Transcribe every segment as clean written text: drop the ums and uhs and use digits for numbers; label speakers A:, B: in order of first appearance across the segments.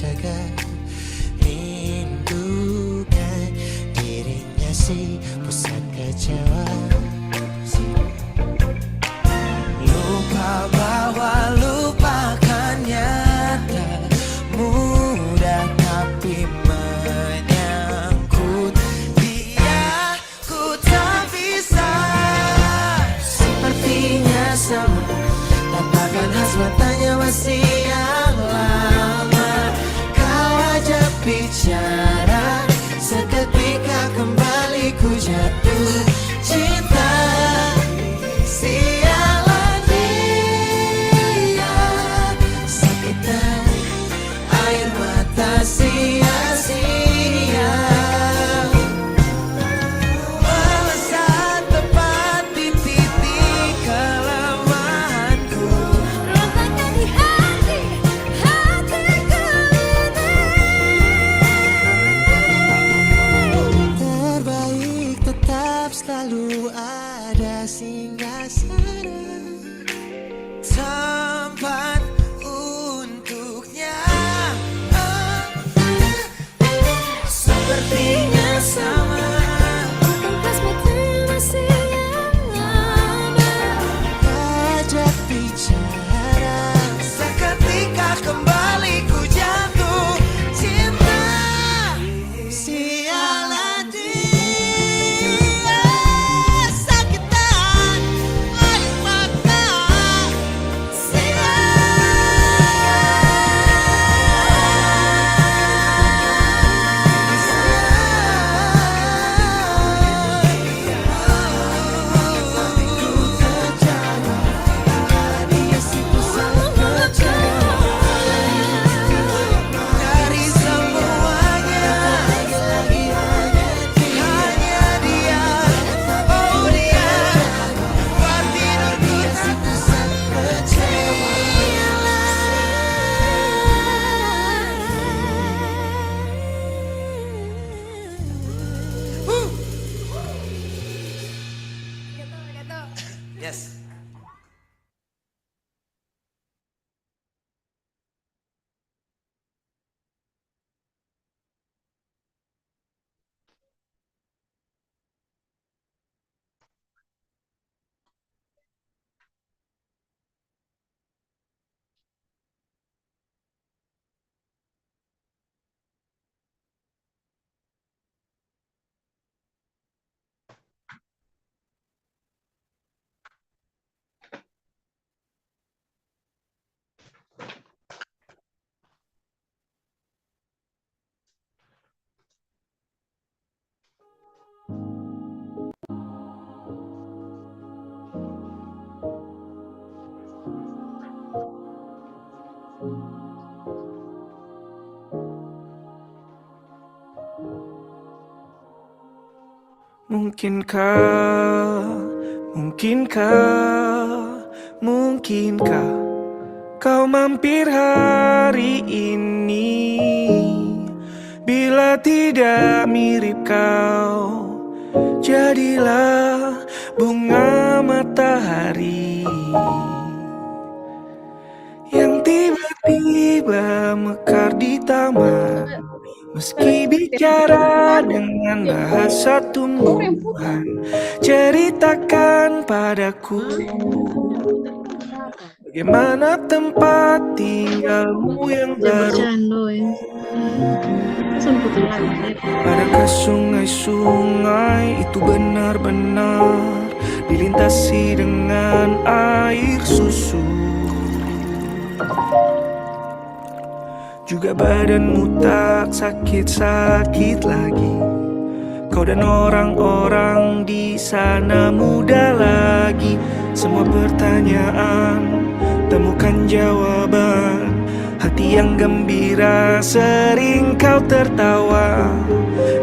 A: jaga, rindukan dirinya si pusat kecewa. Lupa bahwa lupakannya tak mudah, tapi menyangkut dia ku tak bisa. Sepertinya sama, tapakan khas matanya masih yang lama. Kau ajak bicara, seketika kembali ku jatuh cinta. Sialan dia, sakitan air mata sia-sia. Melesat tepat di titik kelemahanku,
B: Rontakan di hatiku ini.
A: terbaik tetap selalu ada singgahsana, tempat untuknya. Sepertinya sama,
B: Bukan khas matanya masih yang lama.
A: ajak bicara, seketika kembali ku jatuh cinta. Sialan dia, sakitan air mata dari semuanya, hanya dia, oh dia, buat tidurku tak kecewa. Yes.
C: Mungkinkah, mungkinkah kau mampir hari ini? Bila tidak mirip kau, jadilah bunga matahari yang tiba-tiba mekar di taman. Meski bicara dengan bahasa tumbuhan, ceritakan padaku bagaimana tempat tinggalmu yang baru. Adakah sungai-sungai itu benar-benar dilintasi dengan air susu? Juga badanmu tak sakit-sakit lagi. Kau dan orang-orang di sana muda lagi. Semua pertanyaan temukan jawaban. Hati yang gembira sering kau tertawa.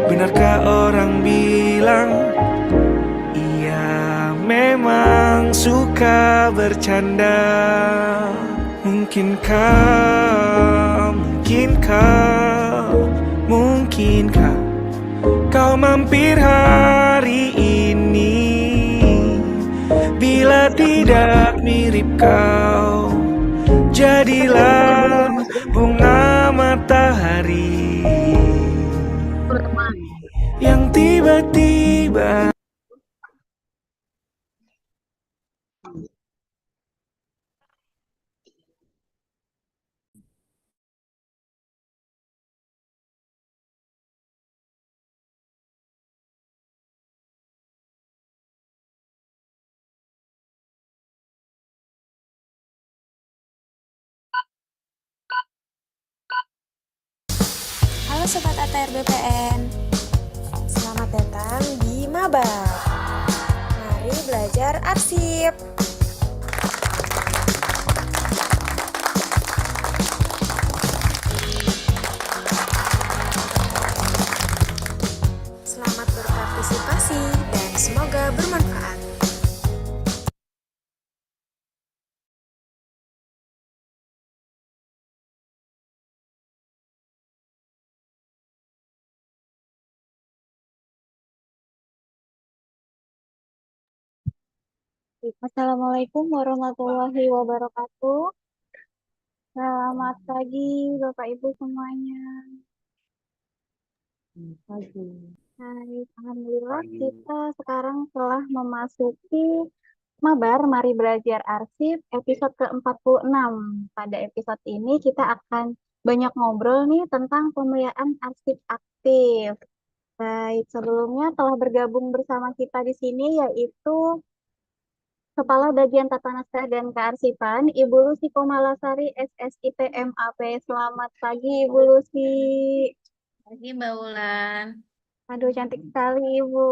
C: Benarkah orang bilang ia memang suka bercanda? Mungkinkah kau mampir hari ini? Bila tidak mirip kau, jadilah bunga mata matahari yang tiba-tiba.
B: Halo Sobat ATR BPN, selamat datang di Mabar. Mari belajar arsip. Selamat berpartisipasi dan semoga bermanfaat. Assalamualaikum warahmatullahi wabarakatuh. Selamat pagi Bapak Ibu semuanya. Hai, Alhamdulillah kita sekarang telah memasuki Mabar, Mari Belajar Arsip episode ke-46. Pada episode ini kita akan banyak ngobrol nih tentang pemeliharaan arsip aktif. Baik, sebelumnya telah bergabung bersama kita di sini yaitu Kepala Bagian Tata Naskah dan Kearsipan, Ibu Lucy Komalasari, SSIP MAP. Selamat pagi, Ibu Lucy.
D: Pagi Mbak Ulan.
B: Aduh, cantik sekali, Ibu.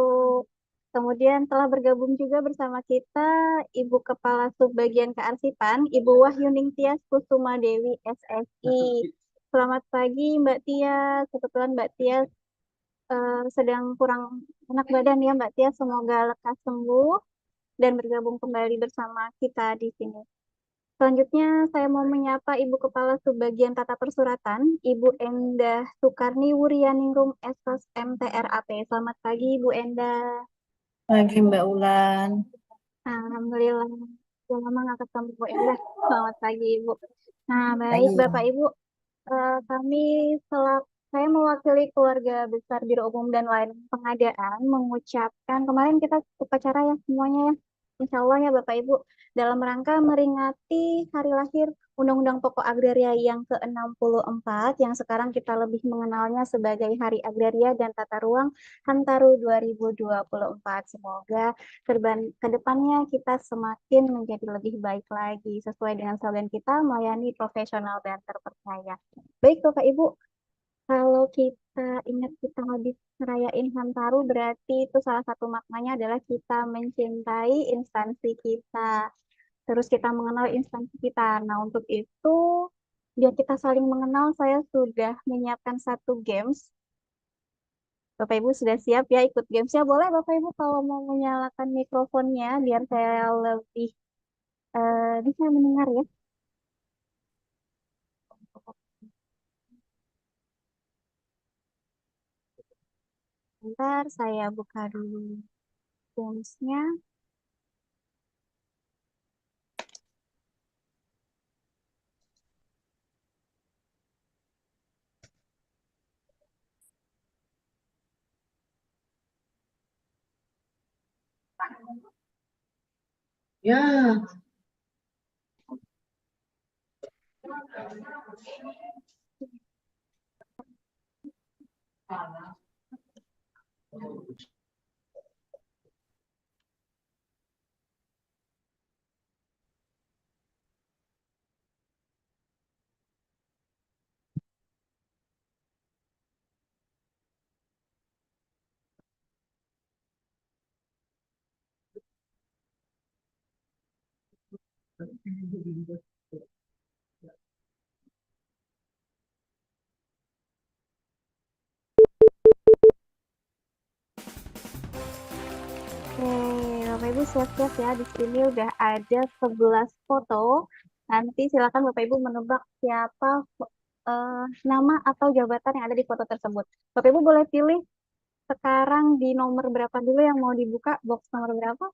B: Kemudian telah bergabung juga bersama kita Ibu Kepala Subbagian Kearsipan, Ibu Wahyuning Tias Kusuma Dewi, SSI. Selamat pagi, Mbak Tias. Kebetulan Mbak Tias sedang kurang enak badan ya, Mbak Tias. Semoga lekas sembuh dan bergabung kembali bersama kita di sini. Selanjutnya saya mau menyapa Ibu Kepala Subbagian Tata Persuratan, Ibu Endah Sukarni Wuryaningrum Esos MTRAP. Selamat pagi Ibu Endah.
D: Pagi Mbak Ulan.
B: Alhamdulillah. Sudah lama nggak ketemu Bu Endah. Selamat pagi Ibu. Nah baik
D: Pagi.
B: Bapak Ibu, kami saya mewakili keluarga besar Biro Umum dan lain pengadaan mengucapkan kemarin kita upacara ya semuanya ya. Insya Allah ya Bapak Ibu dalam rangka meringati hari lahir Undang-Undang Pokok Agraria yang ke-64 yang sekarang kita lebih mengenalnya sebagai Hari Agraria dan Tata Ruang Hantaru 2024. Semoga ke depannya kita semakin menjadi lebih baik lagi sesuai dengan slogan kita melayani profesional dan terpercaya. Baik Bapak Ibu, kalau kita ingat kita habis ngerayain Hantaru berarti itu salah satu maknanya adalah kita mencintai instansi kita. Terus kita mengenal instansi kita. Nah, untuk itu biar kita saling mengenal, saya sudah menyiapkan satu games. Bapak Ibu sudah siap ya ikut gamesnya? Boleh Bapak Ibu kalau mau menyalakan mikrofonnya biar saya lebih bisa mendengar ya. Bentar, saya buka dulu gamesnya.
D: Ya.
B: Oke, Bapak Ibu siap-siap ya. Di sini udah ada 11 foto. Nanti silakan Bapak Ibu menebak siapa nama atau jabatan yang ada di foto tersebut. Bapak Ibu boleh pilih sekarang di nomor berapa dulu yang mau dibuka, box nomor berapa?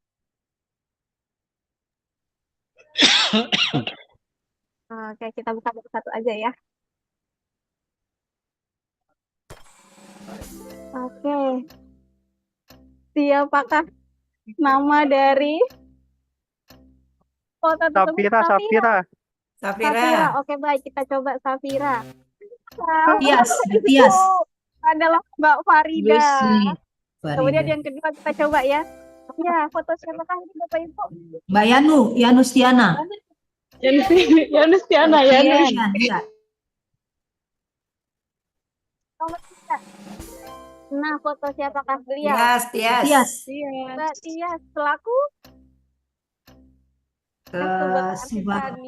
B: Oke, kita buka box satu aja ya. Oke. Siapakah nama dari foto tersebut?
E: Safira, Safira.
B: Safira. Oke, baik. Kita coba Safira.
D: Tias,
B: Itu
D: Tias.
B: adalah Mbak Farida.
D: Lucy.
B: Kemudian
D: Farida.
B: yang kedua kita coba ya. Ya, foto siapakah ini Bapak Ibu?
D: Mbak Yanustiana.
B: Yanustiana ya.
D: Iya.
B: Nomor 3. Nah, foto siapakah beliau?
D: Tias.
B: Mbak Tias selaku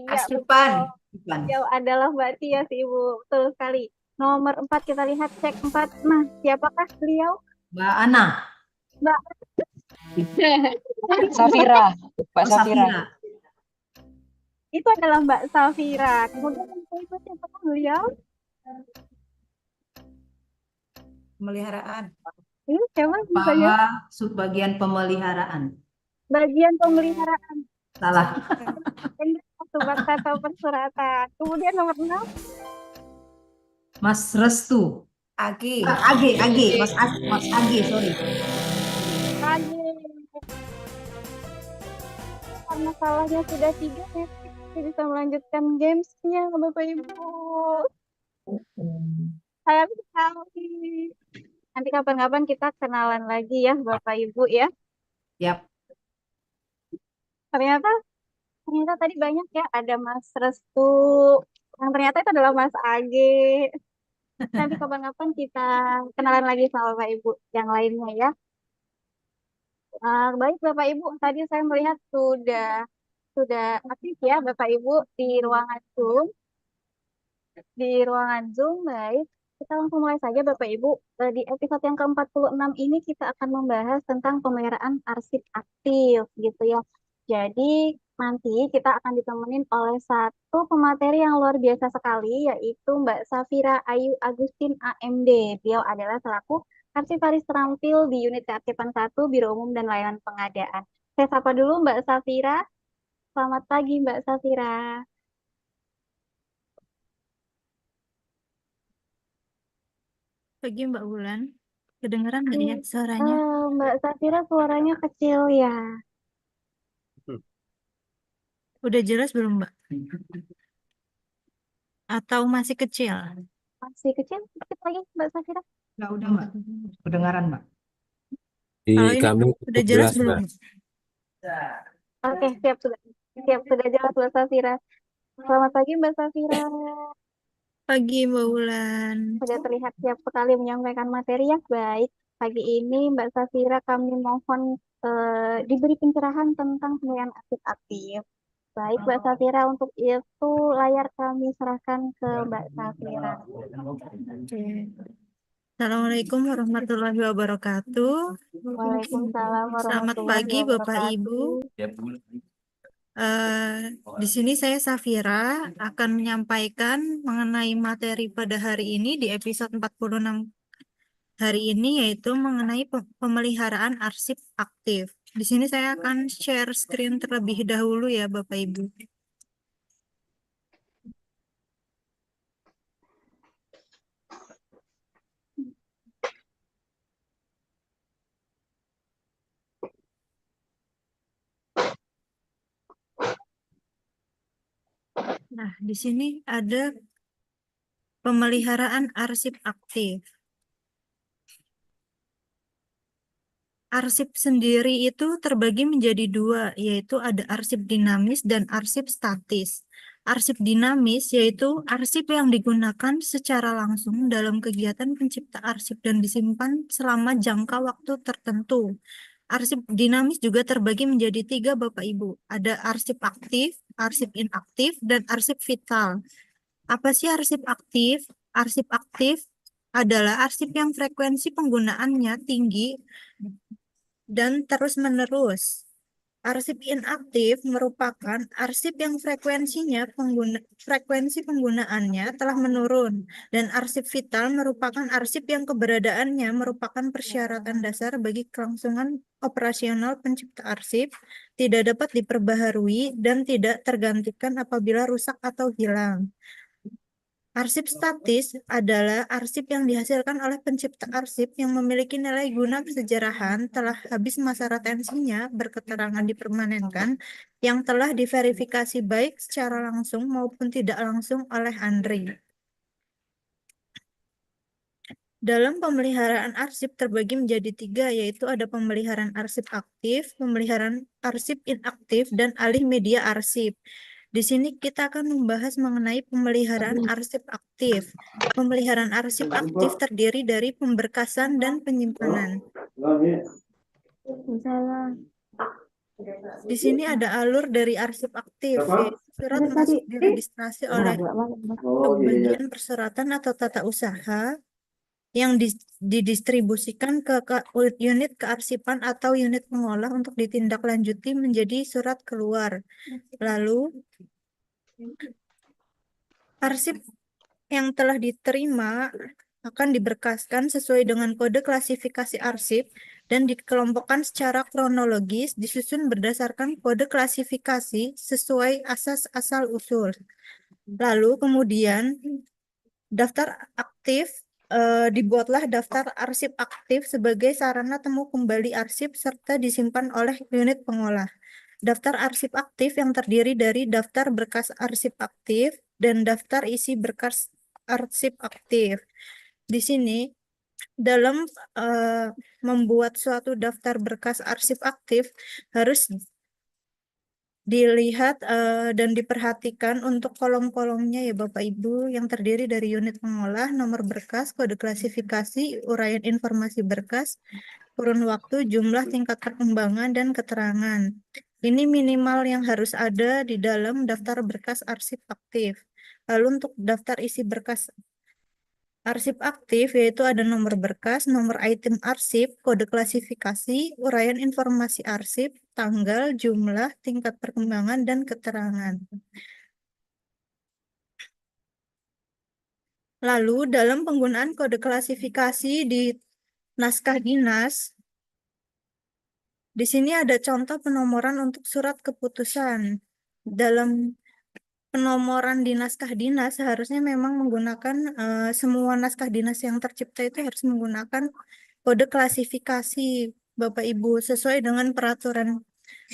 D: Asupan.
B: beliau adalah Mbak Tias, Ibu. Betul sekali. Nomor 4 kita lihat cek 4. Nah, siapakah beliau?
D: Mbak Ana.
B: Mbak
F: Safira, Mbak Safira.
B: Itu adalah Mbak Safira. Kemudian itu siapakah beliau?
D: Pemeliharaan.
B: Ini siapa?
D: Bahwa subbagian pemeliharaan.
B: Bagian pemeliharaan.
D: Salah.
B: Sobat kata persuratan. Kemudian nomor 6.
D: Mas Restu. Agi. Mas Agi, sorry.
B: Karena salahnya sudah 3 ya, kita bisa melanjutkan gamesnya Bapak Ibu. Sayang sekali. Nanti kapan-kapan kita kenalan lagi ya Bapak Ibu ya.
D: Yap.
B: Ternyata tadi banyak ya, ada Mas Restu, yang ternyata itu adalah Mas Age. Nanti kapan-kapan kita kenalan lagi sama Bapak Ibu yang lainnya ya. Baik Bapak Ibu, tadi saya melihat sudah aktif ya Bapak Ibu di ruangan Zoom. Baik. Kita langsung mulai saja Bapak Ibu. Di episode yang ke-46 ini kita akan membahas tentang pemeliharaan arsip aktif gitu ya. Jadi nanti kita akan ditemenin oleh satu pemateri yang luar biasa sekali, yaitu Mbak Safira Ayu Agustin AMD. Beliau adalah selaku arsivaris terampil di unit kearsipan 1 Biro Umum dan Layanan Pengadaan. Saya sapa dulu Mbak Safira. Selamat pagi Mbak Safira.
G: Pagi Mbak Wulan, kedengeran nggak ya suaranya?
B: Mbak Safira suaranya kecil ya.
G: Udah jelas belum Mbak? Atau masih kecil?
B: Masih kecil, sedikit lagi Mbak Safira.
D: Nggak, udah Mbak. Kedengaran Mbak.
G: Kalau ini
C: Kami
G: udah jelas belum?
B: Oke, siap sudah jelas Mbak Safira. Selamat pagi Mbak Safira.
G: Pagi Mbak Wulan.
B: Sudah terlihat siap sekali menyampaikan materi ya. Baik, pagi ini Mbak Safira kami mohon diberi pencerahan tentang pemilihan arsip aktif. Baik Mbak Safira, untuk itu layar kami serahkan ke Mbak Safira.
G: Oke. Assalamualaikum warahmatullahi wabarakatuh.
B: Waalaikumsalam
G: Selamat
B: warahmatullahi
G: pagi Bapak Ibu.
B: wabarakatuh.
G: Di sini saya Safira akan menyampaikan mengenai materi pada hari ini di episode 46 hari ini, yaitu mengenai pemeliharaan arsip aktif. Di sini saya akan share screen terlebih dahulu ya Bapak Ibu. Nah, di sini ada pemeliharaan arsip aktif. Arsip sendiri itu terbagi menjadi 2, yaitu ada arsip dinamis dan arsip statis. Arsip dinamis yaitu arsip yang digunakan secara langsung dalam kegiatan pencipta arsip dan disimpan selama jangka waktu tertentu. Arsip dinamis juga terbagi menjadi 3 Bapak Ibu. Ada arsip aktif, arsip inaktif, dan arsip vital. Apa sih arsip aktif? Arsip aktif adalah arsip yang frekuensi penggunaannya tinggi dan terus-menerus. Arsip inaktif merupakan arsip yang frekuensi penggunaannya telah menurun, dan arsip vital merupakan arsip yang keberadaannya merupakan persyaratan dasar bagi kelangsungan operasional pencipta arsip, tidak dapat diperbaharui dan tidak tergantikan apabila rusak atau hilang. Arsip statis adalah arsip yang dihasilkan oleh pencipta arsip yang memiliki nilai guna kesejarahan telah habis masa retensinya berketerangan dipermanenkan yang telah diverifikasi baik secara langsung maupun tidak langsung oleh Andri. Dalam pemeliharaan arsip terbagi menjadi tiga, yaitu ada pemeliharaan arsip aktif, pemeliharaan arsip inaktif, dan alih media arsip. Di sini kita akan membahas mengenai pemeliharaan arsip aktif. Pemeliharaan arsip aktif terdiri dari pemberkasan dan penyimpanan. Di sini ada alur dari arsip aktif, yaitu surat masuk diregistrasi oleh Bagian Persuratan atau Tata Usaha yang didistribusikan ke unit kearsipan atau unit pengolah untuk ditindaklanjuti menjadi surat keluar. Lalu, arsip yang telah diterima akan diberkaskan sesuai dengan kode klasifikasi arsip dan dikelompokkan secara kronologis disusun berdasarkan kode klasifikasi sesuai asas asal-usul. Lalu kemudian daftar aktif dibuatlah daftar arsip aktif sebagai sarana temu kembali arsip serta disimpan oleh unit pengolah. Daftar arsip aktif yang terdiri dari daftar berkas arsip aktif dan daftar isi berkas arsip aktif. Di sini, dalam membuat suatu daftar berkas arsip aktif harus dilihat dan diperhatikan untuk kolom-kolomnya ya Bapak Ibu yang terdiri dari unit pengolah, nomor berkas, kode klasifikasi, uraian informasi berkas, kurun waktu, jumlah, tingkat perkembangan, dan keterangan. Ini minimal yang harus ada di dalam daftar berkas arsip aktif. Lalu untuk daftar isi berkas arsip aktif yaitu ada nomor berkas, nomor item arsip, kode klasifikasi, uraian informasi arsip, tanggal, jumlah, tingkat perkembangan, dan keterangan. Lalu dalam penggunaan kode klasifikasi di naskah dinas, di sini ada contoh penomoran untuk surat keputusan. Dalam penomoran di naskah dinas seharusnya memang menggunakan semua naskah dinas yang tercipta itu harus menggunakan kode klasifikasi Bapak Ibu sesuai dengan peraturan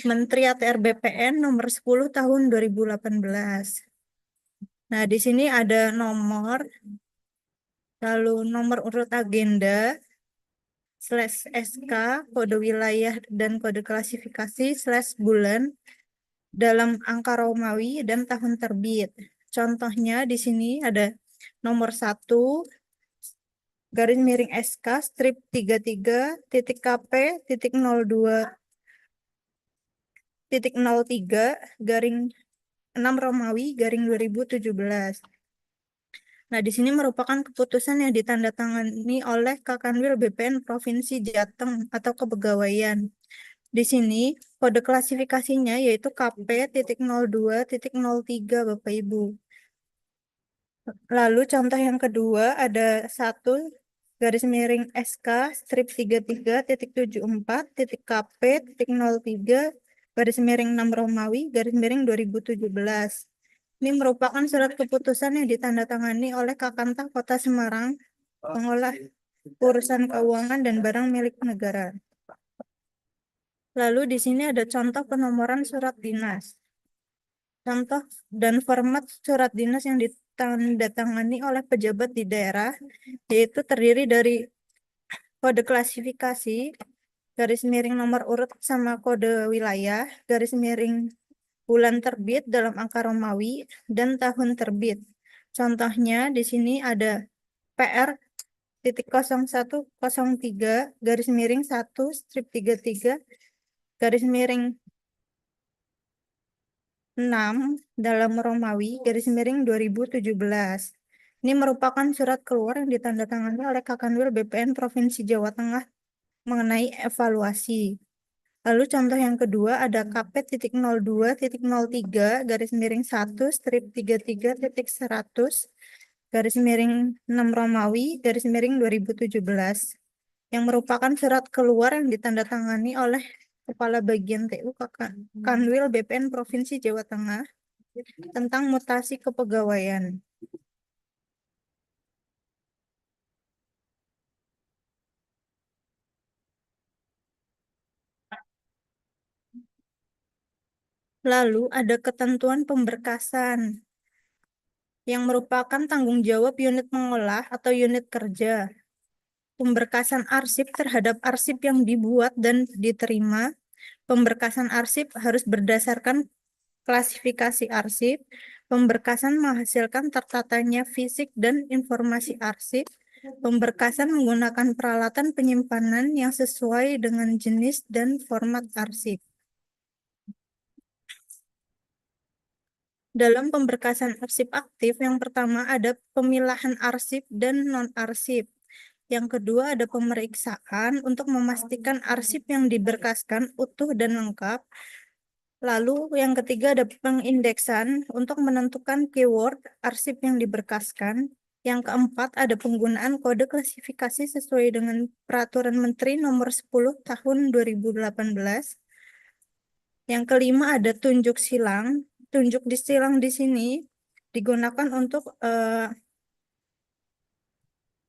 G: Menteri ATR BPN nomor 10 tahun 2018. Nah, di sini ada nomor, lalu nomor urut agenda, /SK, kode wilayah dan kode klasifikasi, /bulan, dalam angka Romawi dan tahun terbit. Contohnya di sini ada nomor 1, garis miring SK, strip 33, titik KP, titik 02, titik 03, garing 6 Romawi, garing 2017. Nah, di sini merupakan keputusan yang ditandatangani oleh Kakanwil BPN Provinsi Jateng atau Kepegawaian. Di sini kode klasifikasinya yaitu KP.02.03 Bapak Ibu. Lalu contoh yang kedua ada 1 garis miring SK strip 33.74.KP.03 garis miring 6 Romawi garis miring 2017. Ini merupakan surat keputusan yang ditandatangani oleh Kakantah Kota Semarang, pengolah urusan keuangan dan barang milik negara. Lalu di sini ada contoh penomoran surat dinas. Contoh dan format surat dinas yang ditandatangani oleh pejabat di daerah, yaitu terdiri dari kode klasifikasi, garis miring nomor urut sama kode wilayah, garis miring bulan terbit dalam angka Romawi, dan tahun terbit. Contohnya di sini ada PR.0103 garis miring 1 strip 33 garis miring 6 dalam Romawi garis miring 2017. Ini merupakan surat keluar yang ditandatangani oleh Kakanwil BPN Provinsi Jawa Tengah mengenai evaluasi. Lalu contoh yang kedua ada KP.02.03 garis miring 1 strip 33.100 garis miring 6 Romawi garis miring 2017 yang merupakan surat keluar yang ditandatangani oleh Kepala Bagian TU Kanwil BPN Provinsi Jawa Tengah tentang mutasi kepegawaian. Lalu ada ketentuan pemberkasan yang merupakan tanggung jawab unit mengolah atau unit kerja. Pemberkasan arsip terhadap arsip yang dibuat dan diterima. Pemberkasan arsip harus berdasarkan klasifikasi arsip. Pemberkasan menghasilkan tertatanya fisik dan informasi arsip. Pemberkasan menggunakan peralatan penyimpanan yang sesuai dengan jenis dan format arsip. Dalam pemberkasan arsip aktif, yang pertama ada pemilahan arsip dan non-arsip. Yang kedua ada pemeriksaan untuk memastikan arsip yang diberkaskan utuh dan lengkap. Lalu yang ketiga ada pengindeksan untuk menentukan keyword arsip yang diberkaskan. Yang keempat ada penggunaan kode klasifikasi sesuai dengan Peraturan Menteri Nomor 10 Tahun 2018. Yang kelima ada tunjuk silang. Tunjuk di silang di sini digunakan untuk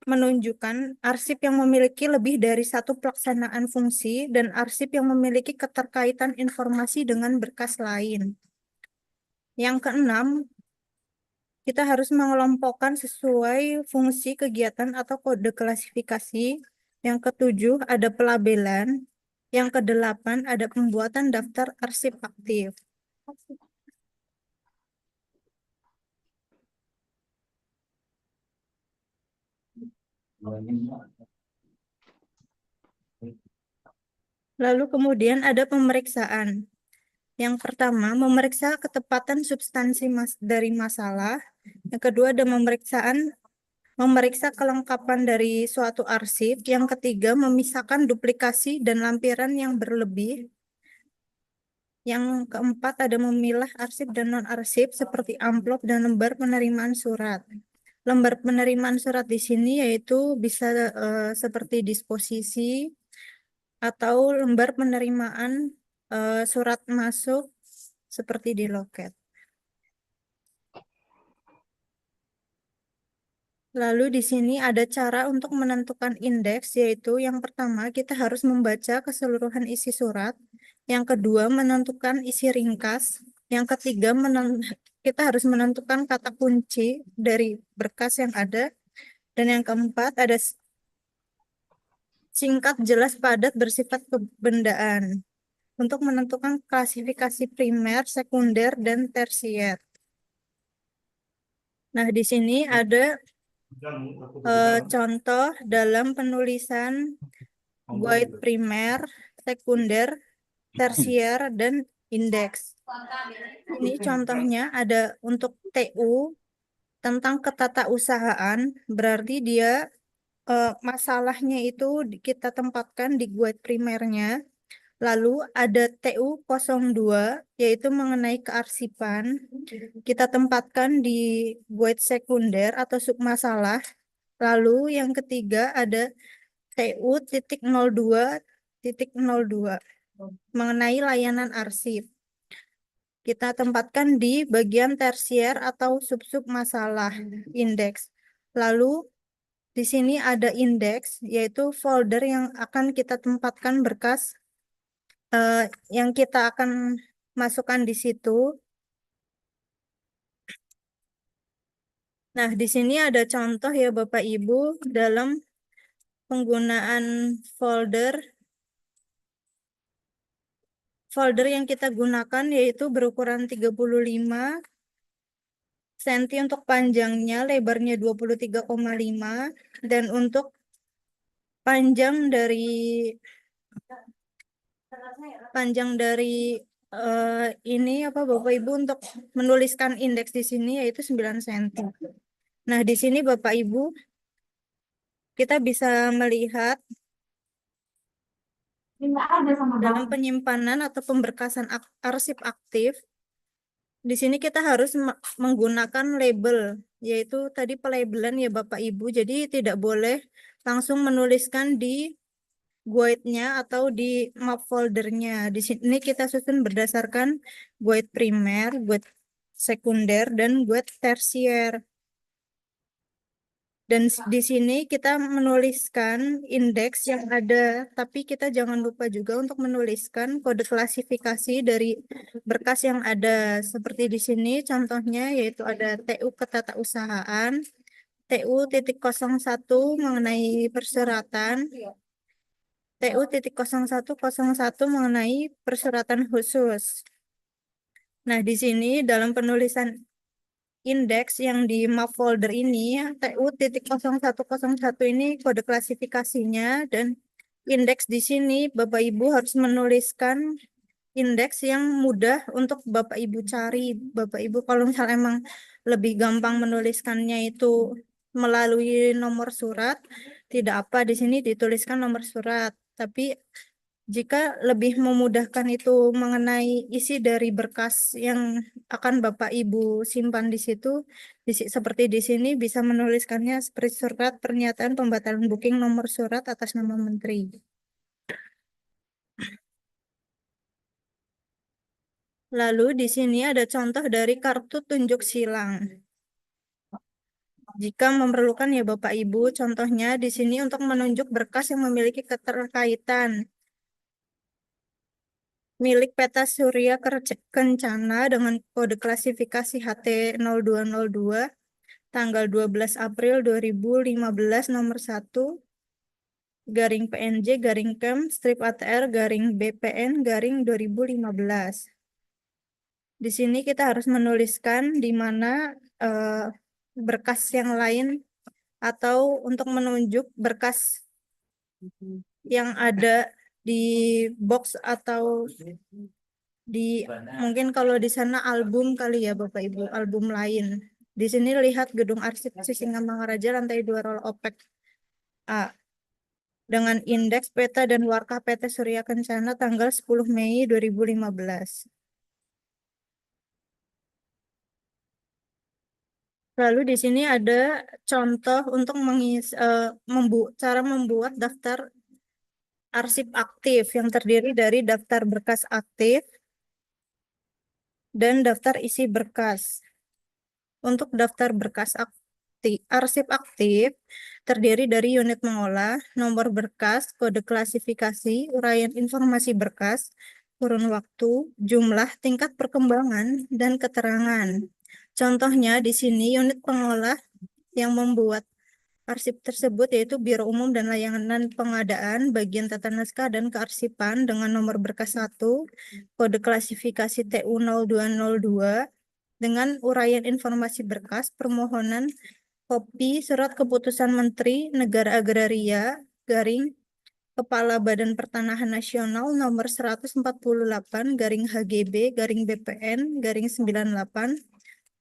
G: menunjukkan arsip yang memiliki lebih dari satu pelaksanaan fungsi dan arsip yang memiliki keterkaitan informasi dengan berkas lain. Yang keenam, kita harus mengelompokkan sesuai fungsi kegiatan atau kode klasifikasi. Yang ketujuh, ada pelabelan. Yang kedelapan, ada pembuatan daftar arsip aktif. Lalu kemudian ada pemeriksaan. Yang pertama, memeriksa ketepatan substansi dari masalah. Yang kedua, ada memeriksa kelengkapan dari suatu arsip. Yang ketiga, memisahkan duplikasi dan lampiran yang berlebih. Yang keempat, ada memilah arsip dan non-arsip seperti amplop dan lembar penerimaan surat. Lembar penerimaan surat di sini yaitu bisa seperti disposisi atau lembar penerimaan surat masuk seperti di loket. Lalu di sini ada cara untuk menentukan indeks, yaitu yang pertama kita harus membaca keseluruhan isi surat. Yang kedua menentukan isi ringkas. Yang ketiga kita harus menentukan kata kunci dari berkas yang ada. Dan yang keempat ada singkat, jelas, padat, bersifat kebendaan. Untuk menentukan klasifikasi primer, sekunder, dan tersier. Nah, di sini ada contoh dalam penulisan guide primer, sekunder, tersier, dan indeks. Ini contohnya ada untuk TU tentang ketatausahaan, berarti dia masalahnya itu kita tempatkan di guide primernya. Lalu ada TU 02, yaitu mengenai kearsipan. Kita tempatkan di guide sekunder atau submasalah. Lalu yang ketiga ada TU titik 02 mengenai layanan arsip. Kita tempatkan di bagian tersier atau sub-sub masalah indeks. Lalu di sini ada indeks, yaitu folder yang akan kita tempatkan berkas yang kita akan masukkan di situ. Nah, di sini ada contoh ya Bapak Ibu dalam penggunaan folder. Folder yang kita gunakan yaitu berukuran 35 cm untuk panjangnya, lebarnya 23,5, dan untuk panjang dari ini Bapak Ibu untuk menuliskan indeks di sini yaitu 9 cm. Nah, di sini Bapak Ibu kita bisa melihat dalam penyimpanan atau pemberkasan arsip aktif. Di sini kita harus menggunakan label, yaitu tadi pelabelan ya Bapak Ibu. Jadi tidak boleh langsung menuliskan di guide-nya atau di map foldernya. Di sini kita susun berdasarkan guide primer, guide sekunder, dan guide tersier. Dan di sini kita menuliskan indeks yang ada, tapi kita jangan lupa juga untuk menuliskan kode klasifikasi dari berkas yang ada. Seperti di sini contohnya yaitu ada TU Ketatausahaan, TU titik 01 mengenai persyaratan, TU titik 0101 mengenai persyaratan khusus. Nah, di sini dalam penulisan indeks yang di map folder ini, TU titik 0101 ini kode klasifikasinya, dan indeks di sini Bapak Ibu harus menuliskan indeks yang mudah untuk Bapak Ibu cari. Bapak Ibu kalau misalnya emang lebih gampang menuliskannya itu melalui nomor surat, tidak apa di sini dituliskan nomor surat. Tapi jika lebih memudahkan itu mengenai isi dari berkas yang akan Bapak Ibu simpan di situ, seperti di sini bisa menuliskannya seperti surat pernyataan pembatalan booking nomor surat atas nama Menteri. Lalu di sini ada contoh dari kartu tunjuk silang. Jika memerlukan ya Bapak Ibu, contohnya di sini untuk menunjuk berkas yang memiliki keterkaitan milik peta surya kencana dengan kode klasifikasi HT0202 tanggal 12 April 2015 nomor 1 garing PNJ garing KEM strip ATR garing BPN garing 2015. Di sini kita harus menuliskan di mana berkas yang lain atau untuk menunjuk berkas yang ada di box atau di mungkin kalau di sana album kali ya Bapak Ibu, album lain. Di sini lihat gedung arsip Sisingamangaraja lantai 2 roll opek A dengan indeks peta dan warkah PT Surya Kencana tanggal 10 Mei 2015. Lalu di sini ada contoh untuk cara membuat daftar arsip aktif yang terdiri dari daftar berkas aktif dan daftar isi berkas. Untuk daftar berkas arsip aktif terdiri dari unit mengolah, nomor berkas, kode klasifikasi, uraian informasi berkas, kurun waktu, jumlah, tingkat perkembangan, dan keterangan. Contohnya di sini unit pengolah yang membuat arsip tersebut yaitu Biro Umum dan Layanan Pengadaan, Bagian Tata Naskah dan Kearsipan dengan nomor berkas 1, kode klasifikasi TU0202 dengan uraian informasi berkas, permohonan kopi surat keputusan Menteri Negara Agraria garing Kepala Badan Pertanahan Nasional nomor 148 garing HGB garing BPN garing 98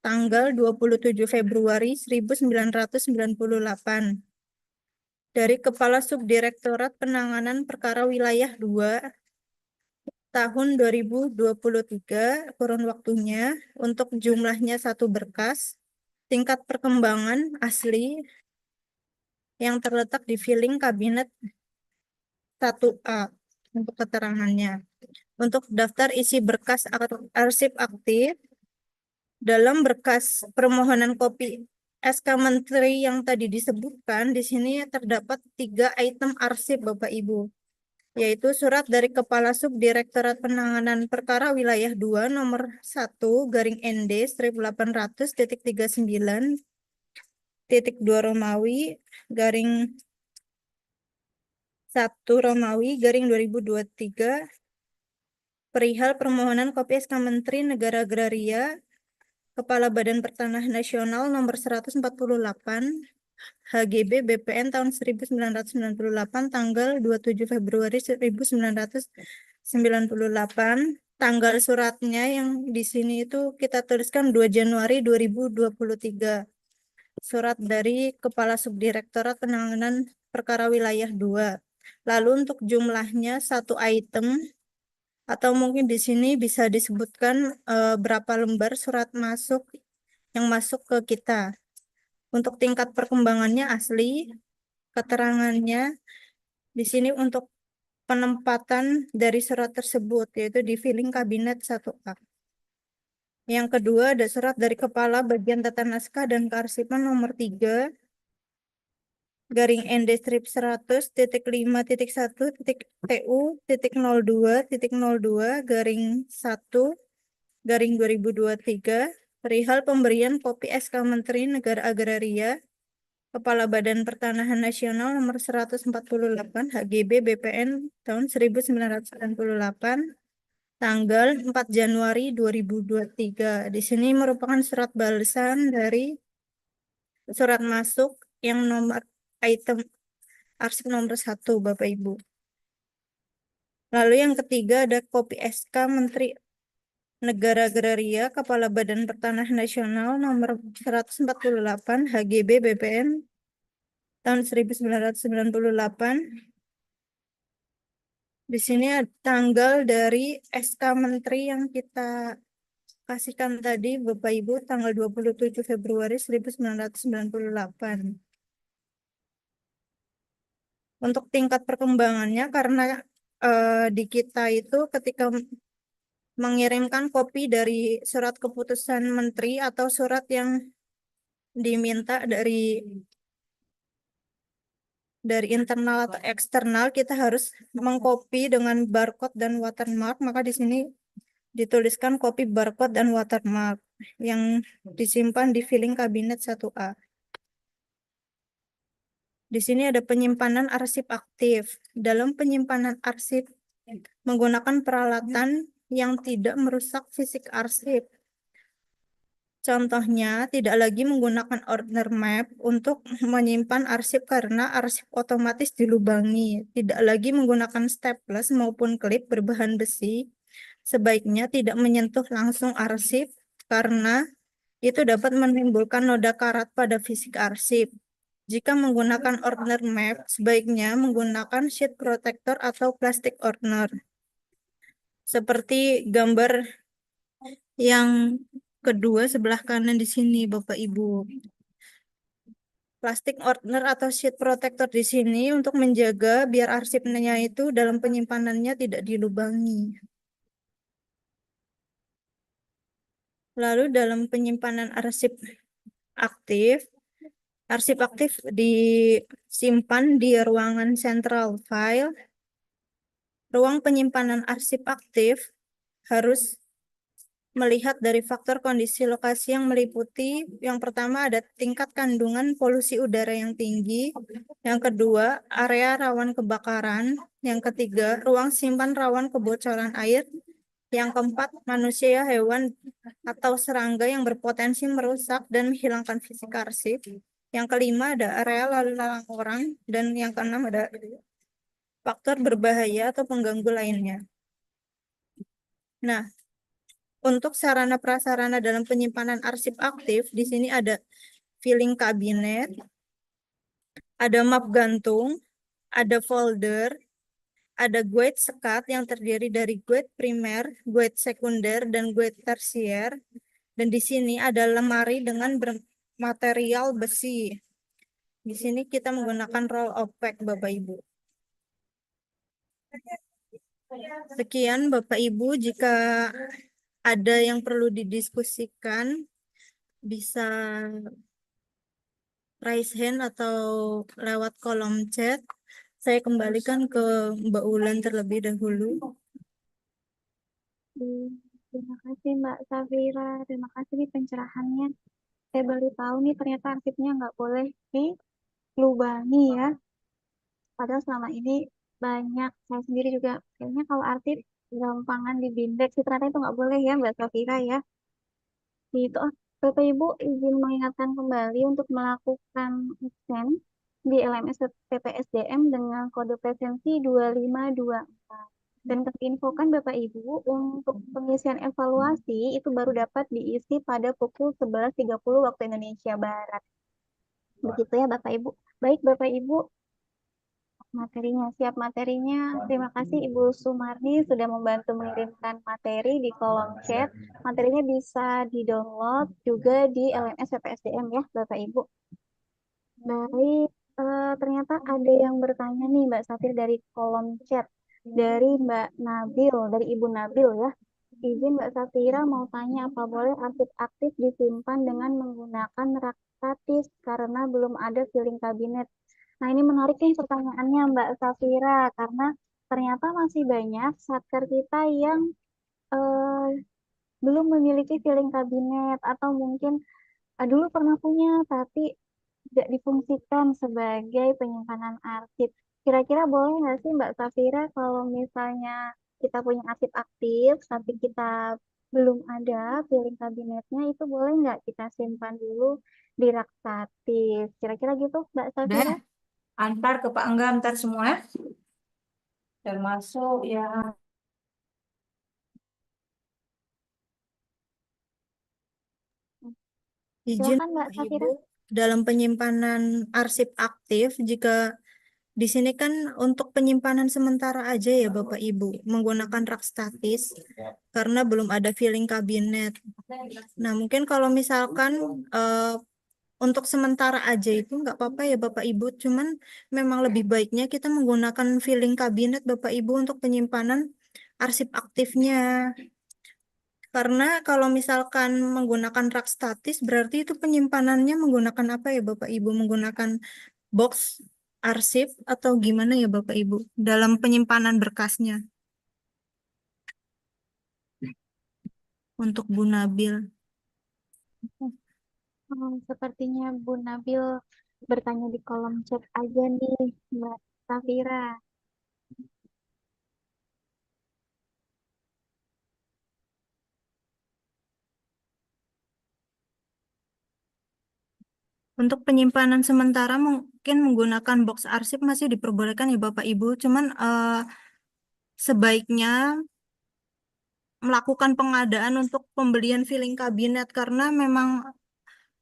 G: tanggal 27 Februari 1998 dari Kepala Subdirektorat Penanganan Perkara Wilayah 2 tahun 2023, kurun waktunya untuk jumlahnya 1 berkas, tingkat perkembangan asli yang terletak di filing kabinet 1A untuk keterangannya. Untuk daftar isi berkas arsip aktif, dalam berkas permohonan kopi SK Menteri yang tadi disebutkan, di sini terdapat 3 item arsip Bapak Ibu, yaitu surat dari Kepala Subdirektorat Penanganan Perkara Wilayah 2 nomor 1 garing ND strip 800.39.2 Romawi garing 1 Romawi garing 2023 perihal permohonan kopi SK Menteri Negara Agraria Kepala Badan Pertanahan Nasional nomor 148 HGB BPN tahun 1998 tanggal 27 Februari 1998. Tanggal suratnya yang di sini itu kita tuliskan 2 Januari 2023. Surat dari Kepala Subdirektorat Penanganan Perkara Wilayah 2. Lalu untuk jumlahnya 1 item atau mungkin di sini bisa disebutkan berapa lembar surat masuk yang masuk ke kita. Untuk tingkat perkembangannya asli, keterangannya di sini untuk penempatan dari surat tersebut yaitu di filing kabinet 1A. Yang kedua ada surat dari Kepala Bagian Tata Naskah dan Kearsipan nomor 3 garing ND strip 100.5.1.TU.02.02 garing 1 garing 2023 perihal pemberian kopi SK Menteri Negara Agraria Kepala Badan Pertanahan Nasional nomor 148 HGB BPN tahun 1998 tanggal 4 Januari 2023. Di sini merupakan surat balasan dari surat masuk yang nomor item arsip nomor 1, Bapak Ibu. Lalu yang ketiga ada kopi SK Menteri Negara Agraria Kepala Badan Pertanahan Nasional nomor 148 HGB BPN tahun 1998. Di sini ada tanggal dari SK Menteri yang kita kasihkan tadi, Bapak Ibu, tanggal 27 Februari 1998. Untuk tingkat perkembangannya, karena di kita itu ketika mengirimkan kopi dari surat keputusan menteri atau surat yang diminta dari internal atau eksternal, kita harus mengcopy dengan barcode dan watermark. Maka di sini dituliskan copy barcode dan watermark yang disimpan di filing kabinet 1A. Di sini ada penyimpanan arsip aktif. Dalam penyimpanan arsip menggunakan peralatan yang tidak merusak fisik arsip. Contohnya, tidak lagi menggunakan order map untuk menyimpan arsip karena arsip otomatis dilubangi. Tidak lagi menggunakan staples maupun klip berbahan besi. Sebaiknya tidak menyentuh langsung arsip karena itu dapat menimbulkan noda karat pada fisik arsip. Jika menggunakan order map, sebaiknya menggunakan sheet protector atau plastik order. Seperti gambar yang kedua sebelah kanan di sini, Bapak Ibu. Plastik order atau sheet protector di sini untuk menjaga biar arsipnya itu dalam penyimpanannya tidak dilubangi. Lalu dalam penyimpanan arsip aktif disimpan di ruangan central file. Ruang penyimpanan arsip aktif harus melihat dari faktor kondisi lokasi yang meliputi, yang pertama ada tingkat kandungan polusi udara yang tinggi, yang kedua area rawan kebakaran, yang ketiga ruang simpan rawan kebocoran air, yang keempat manusia, hewan, atau serangga yang berpotensi merusak dan menghilangkan fisik arsip, yang kelima ada area lalu lalang orang, dan yang keenam ada faktor berbahaya atau pengganggu lainnya. Nah, untuk sarana prasarana dalam penyimpanan arsip aktif, di sini ada filing kabinet, ada map gantung, ada folder, ada guide sekat yang terdiri dari guide primer, guide sekunder, dan guide tersier. Dan di sini ada lemari dengan material besi. Di sini kita menggunakan roll of pack, Bapak Ibu. Sekian Bapak Ibu, jika ada yang perlu didiskusikan, bisa raise hand atau lewat kolom chat. Saya kembalikan ke Mbak Ulan terlebih dahulu.
B: Terima kasih Mbak Safira, terima kasih nih pencerahannya. Saya baru tahu nih ternyata arsipnya nggak boleh dilubangi ya. Padahal selama ini banyak, saya sendiri juga kayaknya kalau arsip gampangan di binder sih, ternyata itu nggak boleh ya Mbak Safira ya. Gitu. Bapak Ibu izin mengingatkan kembali untuk melakukan absen di LMS PPSDM dengan kode presensi 2524. Dan kami infokan Bapak Ibu untuk pengisian evaluasi itu baru dapat diisi pada pukul 11.30 waktu Indonesia Barat. Begitu ya Bapak Ibu. Baik Bapak Ibu, siap materinya. Terima kasih Ibu Sumarni sudah membantu mengirimkan materi di kolom chat. Materinya bisa di-download juga di LMS PPSDM ya Bapak Ibu. Baik, ternyata ada yang bertanya nih Mbak Safir dari kolom chat. Dari Mbak Nabil, dari Ibu Nabil ya. Izin Mbak Safira mau tanya apa boleh arsip aktif disimpan dengan menggunakan rak statis karena belum ada filing kabinet. Nah, ini menarik nih pertanyaannya Mbak Safira, karena ternyata masih banyak satker kita yang eh, belum memiliki filing kabinet atau mungkin dulu pernah punya tapi tidak difungsikan sebagai penyimpanan arsip. Kira-kira boleh nggak sih Mbak Safira kalau misalnya kita punya arsip aktif tapi kita belum ada filing kabinetnya, itu boleh nggak kita simpan dulu di rak statis? Kira-kira gitu Mbak
D: Udah,
B: Safira?
D: antar ke Pak Angga, antar semua. Termasuk ya.
G: Izin
B: Silakan Mbak
G: Bapak
B: Safira.
G: Ibu, dalam penyimpanan arsip aktif, jika di sini kan untuk penyimpanan sementara aja ya Bapak Ibu, menggunakan rak statis karena belum ada filing kabinet. Nah, mungkin kalau misalkan untuk sementara aja itu nggak apa-apa ya Bapak Ibu, cuman memang lebih baiknya kita menggunakan filing kabinet Bapak Ibu untuk penyimpanan arsip aktifnya. Karena kalau misalkan menggunakan rak statis, berarti itu penyimpanannya menggunakan apa ya Bapak Ibu? Menggunakan box arsip atau gimana ya Bapak Ibu? Dalam penyimpanan berkasnya untuk Bu Nabil.
B: Sepertinya Bu Nabil bertanya di kolom chat aja nih, Mbak Safira.
G: Untuk penyimpanan sementara mungkin menggunakan box arsip masih diperbolehkan ya Bapak Ibu. Cuman sebaiknya melakukan pengadaan untuk pembelian filing kabinet karena memang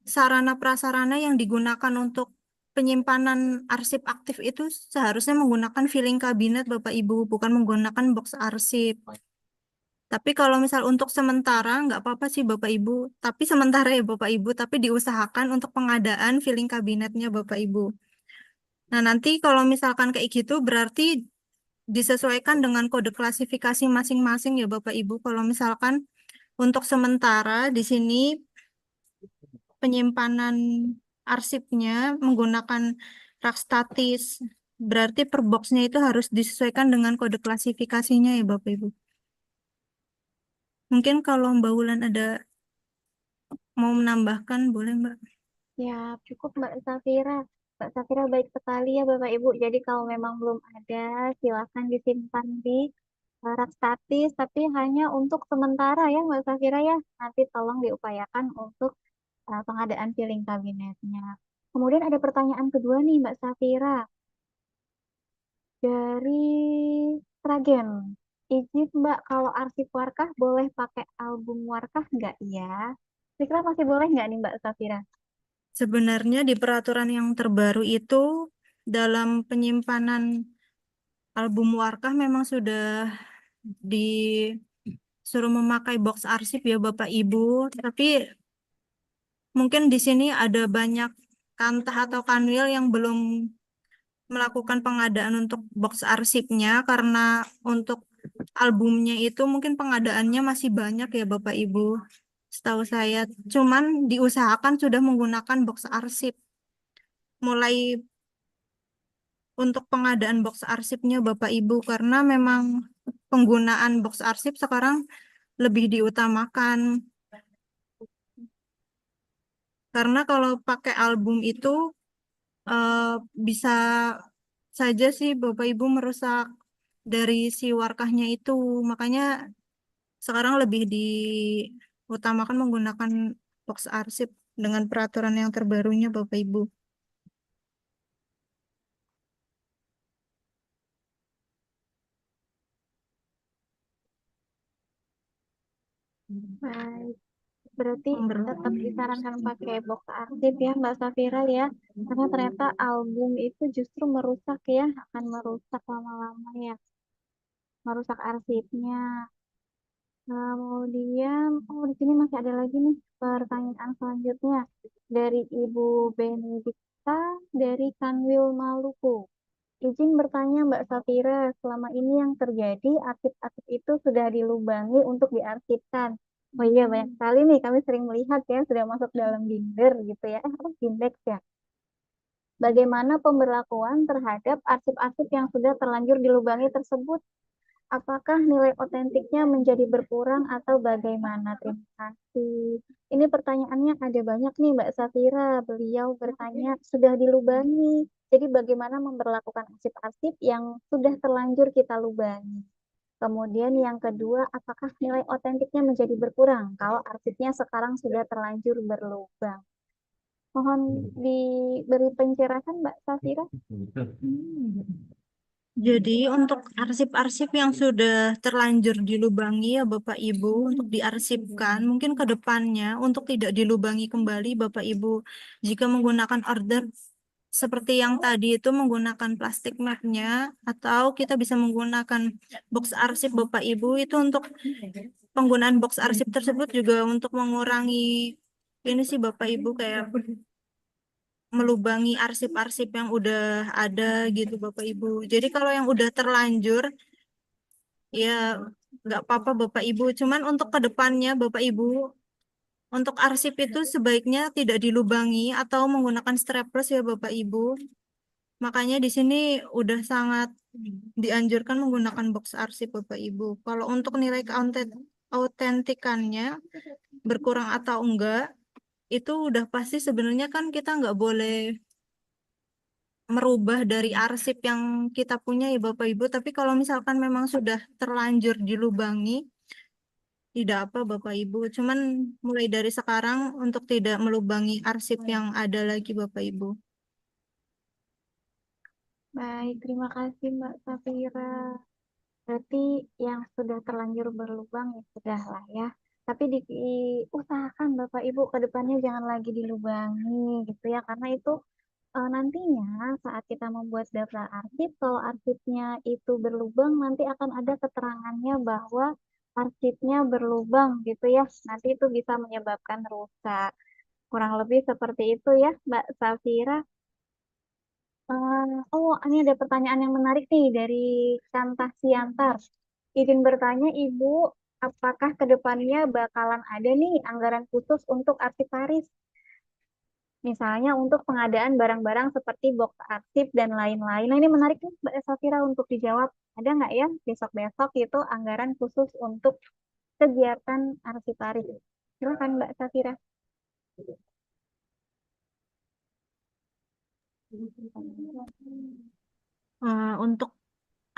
G: sarana prasarana yang digunakan untuk penyimpanan arsip aktif itu seharusnya menggunakan filing kabinet Bapak Ibu, bukan menggunakan box arsip. Tapi kalau misal untuk sementara nggak apa-apa sih Bapak Ibu. Tapi sementara ya Bapak Ibu, tapi diusahakan untuk pengadaan filing kabinetnya Bapak Ibu. Nah, nanti kalau misalkan kayak gitu berarti disesuaikan dengan kode klasifikasi masing-masing ya Bapak Ibu. Kalau misalkan untuk sementara di sini penyimpanan arsipnya menggunakan rak statis. Berarti per boxnya itu harus disesuaikan dengan kode klasifikasinya ya Bapak Ibu. Mungkin kalau Mbak Wulan ada mau menambahkan, boleh Mbak.
B: Ya, cukup Mbak Safira. Mbak Safira baik sekali ya Bapak Ibu. Jadi kalau memang belum ada, silakan disimpan di rak statis, tapi hanya untuk sementara ya Mbak Safira ya. Nanti tolong diupayakan untuk pengadaan filing kabinetnya. Kemudian ada pertanyaan kedua nih Mbak Safira. Dari Sragen. Izin Mbak, kalau arsip warkah boleh pakai album warkah nggak ya? Kira-kira masih boleh nggak nih Mbak Safira?
G: Sebenarnya di peraturan yang terbaru itu dalam penyimpanan album warkah memang sudah disuruh memakai box arsip ya Bapak Ibu. Tapi mungkin di sini ada banyak kantah atau kanwil yang belum melakukan pengadaan untuk box arsipnya karena untuk albumnya itu mungkin pengadaannya masih banyak ya Bapak Ibu. Setahu saya, cuman diusahakan sudah menggunakan box arsip. Mulai untuk pengadaan box arsipnya Bapak Ibu karena memang penggunaan box arsip sekarang lebih diutamakan. Karena kalau pakai album itu eh, bisa saja sih Bapak Ibu merusak dari si warkahnya itu. Makanya sekarang lebih diutamakan menggunakan box arsip dengan peraturan yang terbarunya Bapak Ibu.
B: Baik, berarti
G: Nomor
B: tetap disarankan pakai box arsip ya Mbak Safira ya. Karena ternyata album itu justru merusak ya, akan merusak lama-lama ya, merusak arsipnya. Kemudian, oh di sini masih ada lagi nih pertanyaan selanjutnya dari Ibu Benedikta dari Kanwil Maluku. Izin bertanya Mbak Safira, selama ini yang terjadi arsip-arsip itu sudah dilubangi untuk diarsipkan. Oh iya, banyak sekali nih kami sering melihat ya sudah masuk dalam binder gitu ya. Apa index ya? Bagaimana pemberlakuan terhadap arsip-arsip yang sudah terlanjur dilubangi tersebut? Apakah nilai otentiknya menjadi berkurang atau bagaimana? Terima kasih. Ini pertanyaannya ada banyak nih Mbak Safira. Beliau bertanya sudah dilubangi. Jadi bagaimana memperlakukan arsip-arsip yang sudah terlanjur kita lubangi? Kemudian yang kedua, apakah nilai otentiknya menjadi berkurang kalau arsipnya sekarang sudah terlanjur berlubang? Mohon diberi pencerahan Mbak Safira.
G: Jadi untuk arsip-arsip yang sudah terlanjur dilubangi ya Bapak Ibu untuk diarsipkan mungkin ke depannya untuk tidak dilubangi kembali Bapak Ibu jika menggunakan order seperti yang tadi itu menggunakan plastik mapnya atau kita bisa menggunakan box arsip Bapak Ibu itu untuk penggunaan box arsip tersebut juga untuk mengurangi ini sih Bapak Ibu kayak melubangi arsip-arsip yang udah ada gitu Bapak Ibu. Jadi kalau yang udah terlanjur ya nggak apa-apa Bapak Ibu. Cuman untuk kedepannya Bapak Ibu untuk arsip itu sebaiknya tidak dilubangi atau menggunakan strapless ya Bapak Ibu. Makanya di sini udah sangat dianjurkan menggunakan box arsip Bapak Ibu. Kalau untuk nilai keautentikannya berkurang atau enggak itu udah pasti sebenarnya kan kita nggak boleh merubah dari arsip yang kita punya ya Bapak Ibu. Tapi kalau misalkan memang sudah terlanjur dilubangi, tidak apa Bapak Ibu. Cuman mulai dari sekarang untuk tidak melubangi arsip yang ada lagi Bapak Ibu.
B: Baik, terima kasih Mbak Safira. Berarti yang sudah terlanjur berlubang ya sudah lah ya. Tapi diusahakan Bapak Ibu ke depannya jangan lagi dilubangi gitu ya. Karena itu nantinya saat kita membuat daftar arsip, kalau arsipnya itu berlubang nanti akan ada keterangannya bahwa arsipnya berlubang gitu ya. Nanti itu bisa menyebabkan rusak. Kurang lebih seperti itu ya Mbak Safira. Oh, ini ada pertanyaan yang menarik nih dari Kantah Siantar. Izin bertanya, Ibu, apakah ke depannya bakalan ada nih anggaran khusus untuk arsiparis? Misalnya untuk pengadaan barang-barang seperti box arsip dan lain-lain. Nah, ini menarik nih Mbak Safira untuk dijawab. Ada nggak ya besok-besok itu anggaran khusus untuk kegiatan arsiparis? Silakan Mbak Safira.
G: Untuk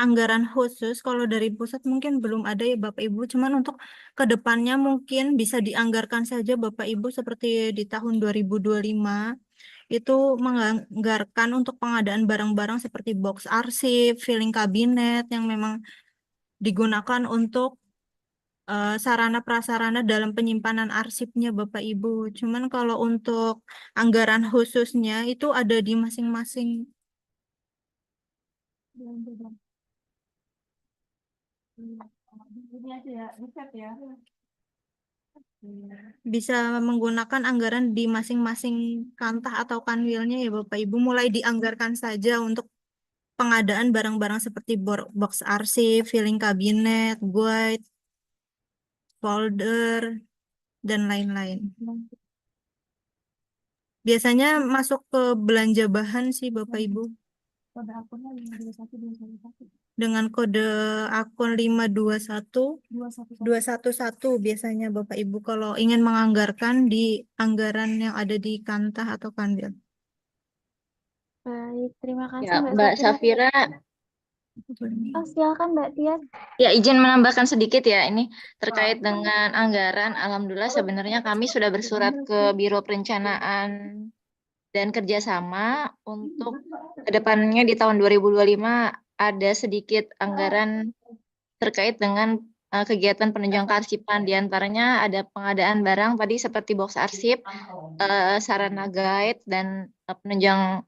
G: anggaran khusus kalau dari pusat mungkin belum ada ya Bapak Ibu. Cuman untuk kedepannya mungkin bisa dianggarkan saja Bapak Ibu seperti di tahun 2025 itu menganggarkan untuk pengadaan barang-barang seperti box arsip, filing kabinet yang memang digunakan untuk sarana prasarana dalam penyimpanan arsipnya Bapak Ibu. Cuman kalau untuk anggaran khususnya itu ada di masing-masing. Bisa menggunakan anggaran di masing-masing kantah atau kanwilnya ya Bapak Ibu. Mulai dianggarkan saja untuk pengadaan barang-barang seperti box arsip, filing kabinet, guide, folder, dan lain-lain. Biasanya masuk ke belanja bahan sih Bapak Ibu. Dengan kode akun 521 biasanya Bapak Ibu kalau ingin menganggarkan di anggaran yang ada di kantah atau kanwil.
B: Baik, terima kasih
E: Ya,
B: Mbak
E: Mbak
B: Safira.
E: Safira,
B: Oh, silakan Mbak Tias.
E: ya izin menambahkan sedikit ya, ini terkait dengan anggaran. Alhamdulillah sebenarnya kami sudah bersurat ke Biro Perencanaan dan Kerjasama untuk kedepannya di tahun 2025 ada sedikit anggaran terkait dengan kegiatan penunjang kearsipan. Di antaranya ada pengadaan barang tadi seperti box arsip, sarana guide, dan penunjang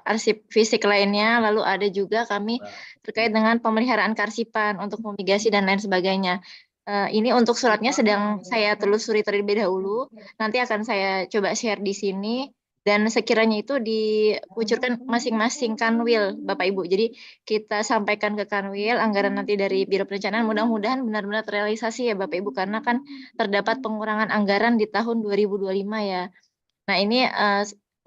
E: arsip fisik lainnya. Lalu ada juga kami terkait dengan pemeliharaan kearsipan untuk fumigasi dan lain sebagainya. Ini untuk suratnya sedang saya telusuri terlebih dahulu. Nanti akan saya coba share di sini. Dan sekiranya itu dikucurkan masing-masing kanwil, Bapak Ibu. Jadi kita sampaikan ke kanwil anggaran nanti dari Biro Perencanaan. Mudah-mudahan benar-benar terrealisasi ya Bapak Ibu. Karena kan terdapat pengurangan anggaran di tahun 2025 ya. Nah ini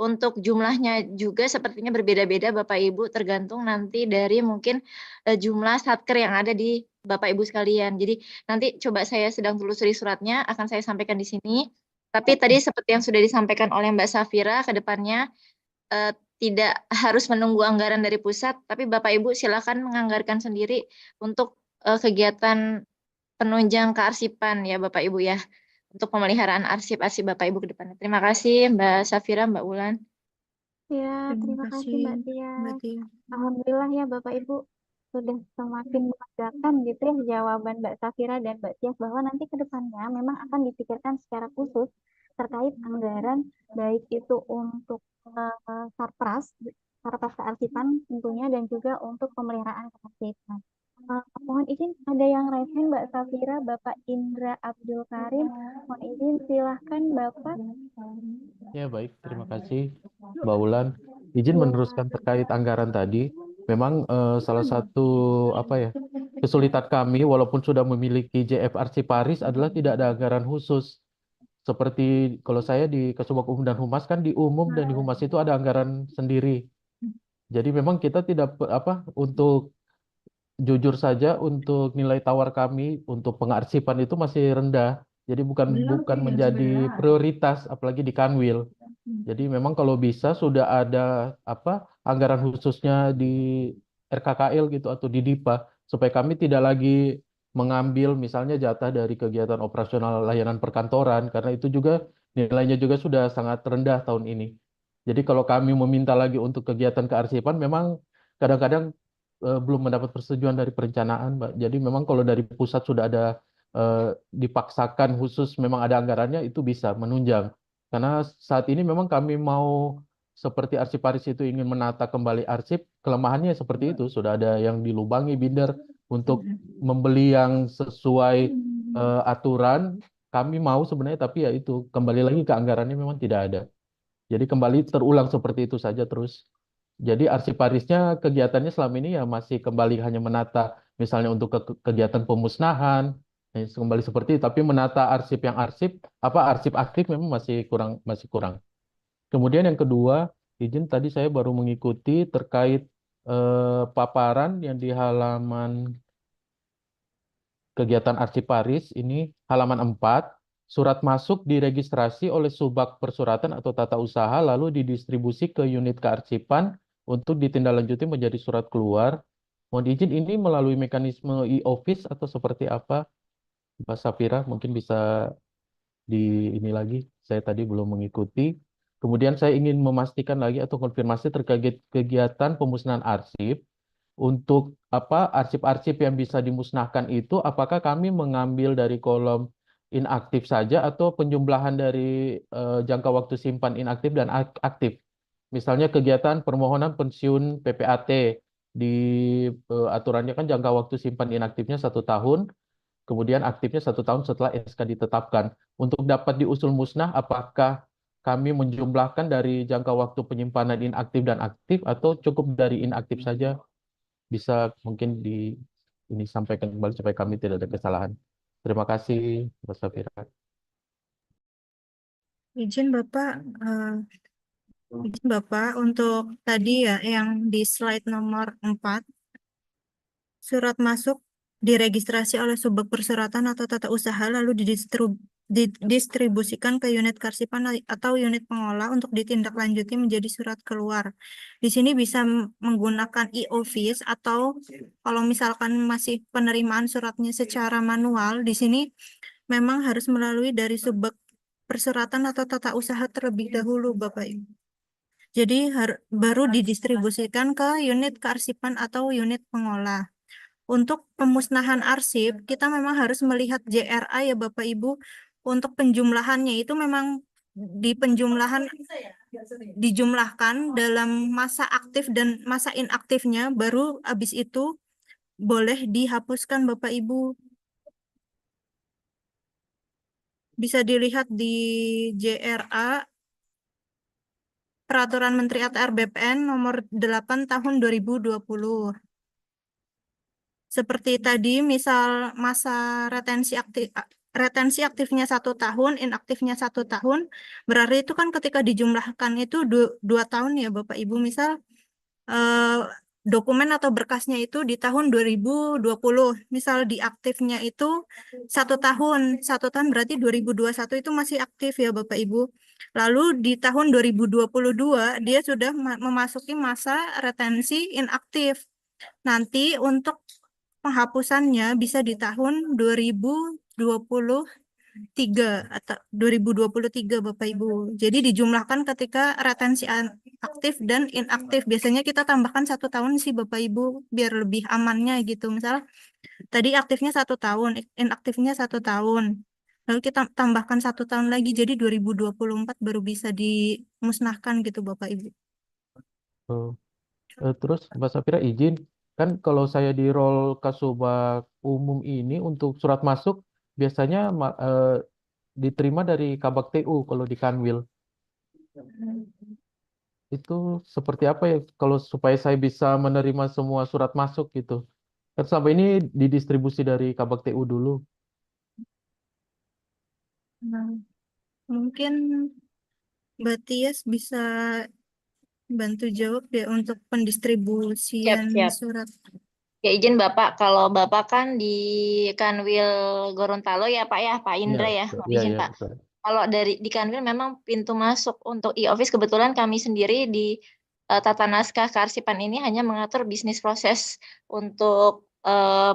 E: untuk jumlahnya juga sepertinya berbeda-beda Bapak Ibu, tergantung nanti dari mungkin jumlah satker yang ada di Bapak Ibu sekalian. Jadi nanti coba saya sedang telusuri suratnya, akan saya sampaikan di sini. Tapi tadi seperti yang sudah disampaikan oleh Mbak Safira, ke depannya tidak harus menunggu anggaran dari pusat, tapi Bapak Ibu silakan menganggarkan sendiri untuk kegiatan penunjang kearsipan ya Bapak Ibu ya, untuk pemeliharaan arsip-arsip Bapak Ibu ke depannya. Terima kasih Mbak Safira, Mbak Ulan.
B: Ya, terima kasih Mbak Tia. Alhamdulillah ya Bapak Ibu sudah semakin mengajarkan gitu ya jawaban Mbak Safira dan Mbak Tias bahwa nanti ke depannya memang akan dipikirkan secara khusus terkait anggaran baik itu untuk sarpras kearsipan tentunya dan juga untuk pemeliharaan kearsipan. Mohon izin ada yang raise hand Mbak Safira, Bapak Indra Abdul Karim. Mohon izin silahkan Bapak.
H: Ya baik, terima kasih Mbak Ulan. Izin meneruskan terkait anggaran tadi. Memang salah satu kesulitan kami walaupun sudah memiliki JF Arsiparis adalah tidak ada anggaran khusus. Seperti kalau saya di Kasubag Umum dan Humas kan di Umum dan di Humas itu ada anggaran sendiri. Jadi memang kita tidak untuk jujur saja untuk nilai tawar kami untuk pengarsipan itu masih rendah. Jadi bukan menjadi prioritas apalagi di Kanwil. Jadi memang kalau bisa sudah ada anggaran khususnya di RKKL gitu atau di DIPA supaya kami tidak lagi mengambil misalnya jatah dari kegiatan operasional layanan perkantoran karena itu juga nilainya juga sudah sangat rendah tahun ini. Jadi kalau kami meminta lagi untuk kegiatan kearsipan memang kadang-kadang belum mendapat persetujuan dari perencanaan, Mbak. Jadi memang kalau dari pusat sudah ada dipaksakan khusus memang ada anggarannya itu bisa menunjang. Karena saat ini memang kami mau seperti Arsiparis itu ingin menata kembali arsip, kelemahannya seperti itu. Sudah ada yang dilubangi binder untuk membeli yang sesuai aturan. Kami mau sebenarnya, tapi ya itu kembali lagi ke anggarannya memang tidak ada. Jadi kembali terulang seperti itu saja terus. Jadi Arsiparisnya kegiatannya selama ini ya masih kembali hanya menata misalnya untuk kegiatan pemusnahan, kembali seperti itu. Tapi menata arsip yang arsip aktif memang masih kurang. Kemudian yang kedua, izin tadi saya baru mengikuti terkait paparan yang di halaman kegiatan Arsiparis ini halaman 4, surat masuk diregistrasi oleh Subag Persuratan atau Tata Usaha lalu didistribusi ke unit kearsipan untuk ditindaklanjuti menjadi surat keluar. Mohon izin ini melalui mekanisme e-office atau seperti apa? Mbak Safira mungkin bisa ini lagi. Saya tadi belum mengikuti. Kemudian saya ingin memastikan lagi atau konfirmasi terkait kegiatan pemusnahan arsip. Untuk arsip-arsip yang bisa dimusnahkan itu apakah kami mengambil dari kolom inaktif saja atau penjumlahan dari jangka waktu simpan inaktif dan aktif. Misalnya kegiatan permohonan pensiun PPAT di aturannya kan jangka waktu simpan inaktifnya 1 tahun, kemudian aktifnya 1 tahun setelah SK ditetapkan. Untuk dapat diusul musnah, apakah kami menjumlahkan dari jangka waktu penyimpanan inaktif dan aktif atau cukup dari inaktif saja? Bisa mungkin ini sampaikan kembali supaya kami tidak ada kesalahan. Terima kasih, Mbak Safira.
G: Izin Bapak untuk tadi ya yang di slide nomor 4, surat masuk diregistrasi oleh Subag Persuratan atau Tata Usaha lalu didistribusikan ke unit kearsipan atau unit pengolah untuk ditindaklanjuti menjadi surat keluar. Di sini bisa menggunakan e-office atau kalau misalkan masih penerimaan suratnya secara manual, di sini memang harus melalui dari Subag Persuratan atau Tata Usaha terlebih dahulu, Bapak Ibu. Jadi baru didistribusikan ke unit kearsipan atau unit pengolah. Untuk pemusnahan arsip, kita memang harus melihat JRA ya Bapak Ibu. Untuk penjumlahannya itu memang dijumlahkan dalam masa aktif dan masa inaktifnya, baru habis itu boleh dihapuskan Bapak Ibu. Bisa dilihat di JRA Peraturan Menteri ATR BPN nomor 8 tahun 2020. Seperti tadi, misal masa retensi retensi aktifnya 1 tahun, inaktifnya 1 tahun, berarti itu kan ketika dijumlahkan itu 2 tahun ya Bapak Ibu. Misal eh, dokumen atau berkasnya itu di tahun 2020, misal diaktifnya itu 1 tahun, 1 tahun berarti 2021 itu masih aktif ya Bapak Ibu. Lalu di tahun 2022 dia sudah memasuki masa retensi inaktif. Nanti untuk penghapusannya bisa di tahun 2023 atau 2023 Bapak Ibu. Jadi dijumlahkan ketika retensi aktif dan inaktif. Biasanya kita tambahkan 1 tahun sih Bapak Ibu biar lebih amannya gitu. Misal tadi aktifnya 1 tahun, inaktifnya 1 tahun. Lalu kita tambahkan 1 tahun lagi, jadi 2024 baru bisa dimusnahkan gitu Bapak Ibu.
H: Oh. Terus Mbak Safira izin, kan kalau saya di role Kasubag Umum ini untuk surat masuk biasanya diterima dari Kabak TU kalau di Kanwil. Itu seperti apa ya kalau supaya saya bisa menerima semua surat masuk gitu. Kan sampai ini didistribusi dari Kabak TU dulu.
G: Nah, mungkin Mbak Tias bisa bantu jawab ya untuk pendistribusian
E: Siap-siap.
G: surat.
E: Ya izin Bapak, kalau Bapak kan di Kanwil Gorontalo ya Pak ya, Pak
H: Iya,
E: Indra ya,
H: betul.
E: mohon
H: Iya,
E: izin
H: iya,
E: Pak.
H: betul.
E: Kalau di Kanwil memang pintu masuk untuk e-office kebetulan kami sendiri di tata naskah kearsipan ini hanya mengatur bisnis proses untuk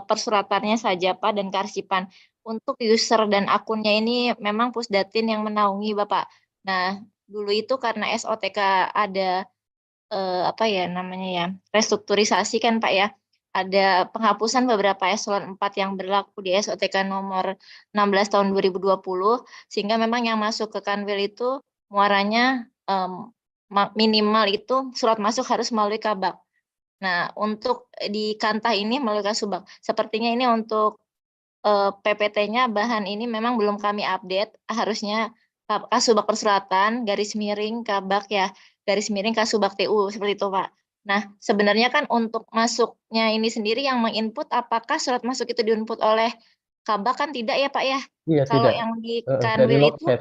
E: persuratannya saja Pak dan kearsipan. Untuk user dan akunnya ini memang Pusdatin yang menaungi Bapak. Nah, dulu itu karena SOTK ada apa ya namanya ya, restrukturisasi kan Pak ya. Ada penghapusan beberapa eselon 4 yang berlaku di SOTK nomor 16 tahun 2020 sehingga memang yang masuk ke Kanwil itu muaranya minimal itu surat masuk harus melalui Kabak. Nah, untuk di Kantah ini melalui Kasubag. Sepertinya ini untuk PPT-nya bahan ini memang belum kami update. Harusnya Kasubag Persuratan garis miring Kabak ya, garis miring Kasubag TU seperti itu Pak. Nah, sebenarnya kan untuk masuknya ini sendiri yang menginput apakah surat masuk itu diinput oleh Kabak kan tidak ya Pak ya.
H: Iya,
E: Kalau
H: tidak.
E: yang di
H: Dari
E: Kanwil itu
H: loket.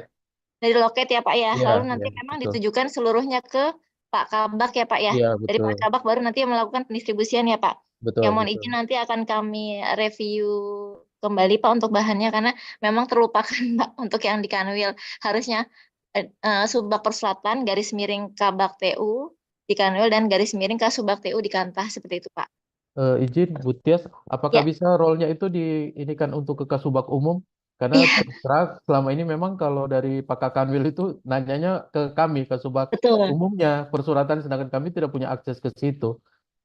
E: dari loket ya Pak ya.
H: Iya,
E: Lalu
H: iya,
E: nanti memang
H: betul.
E: ditujukan seluruhnya ke Pak Kabak ya Pak ya.
H: Iya,
E: Dari Pak
H: betul.
E: Kabak baru nanti melakukan pendistribusian ya Pak.
H: Betul,
E: Yang mohon
H: betul.
E: izin nanti akan kami review kembali Pak untuk bahannya karena memang terlupakan Pak untuk yang di Kanwil. Harusnya Subak Perselatan garis miring Kabak TU di Kanwil dan garis miring Kasubag TU di Kantah seperti itu Pak.
H: Izin Bu Tias, apakah
E: Ya,
H: bisa role-nya itu diinikan untuk ke Kasubag Umum? Karena
E: iya
H: terus terang selama ini memang kalau dari Pak Kakanwil itu nanyanya ke kami, Kasubag
E: betul.
H: Umumnya, persuratan, sedangkan kami tidak punya akses ke situ.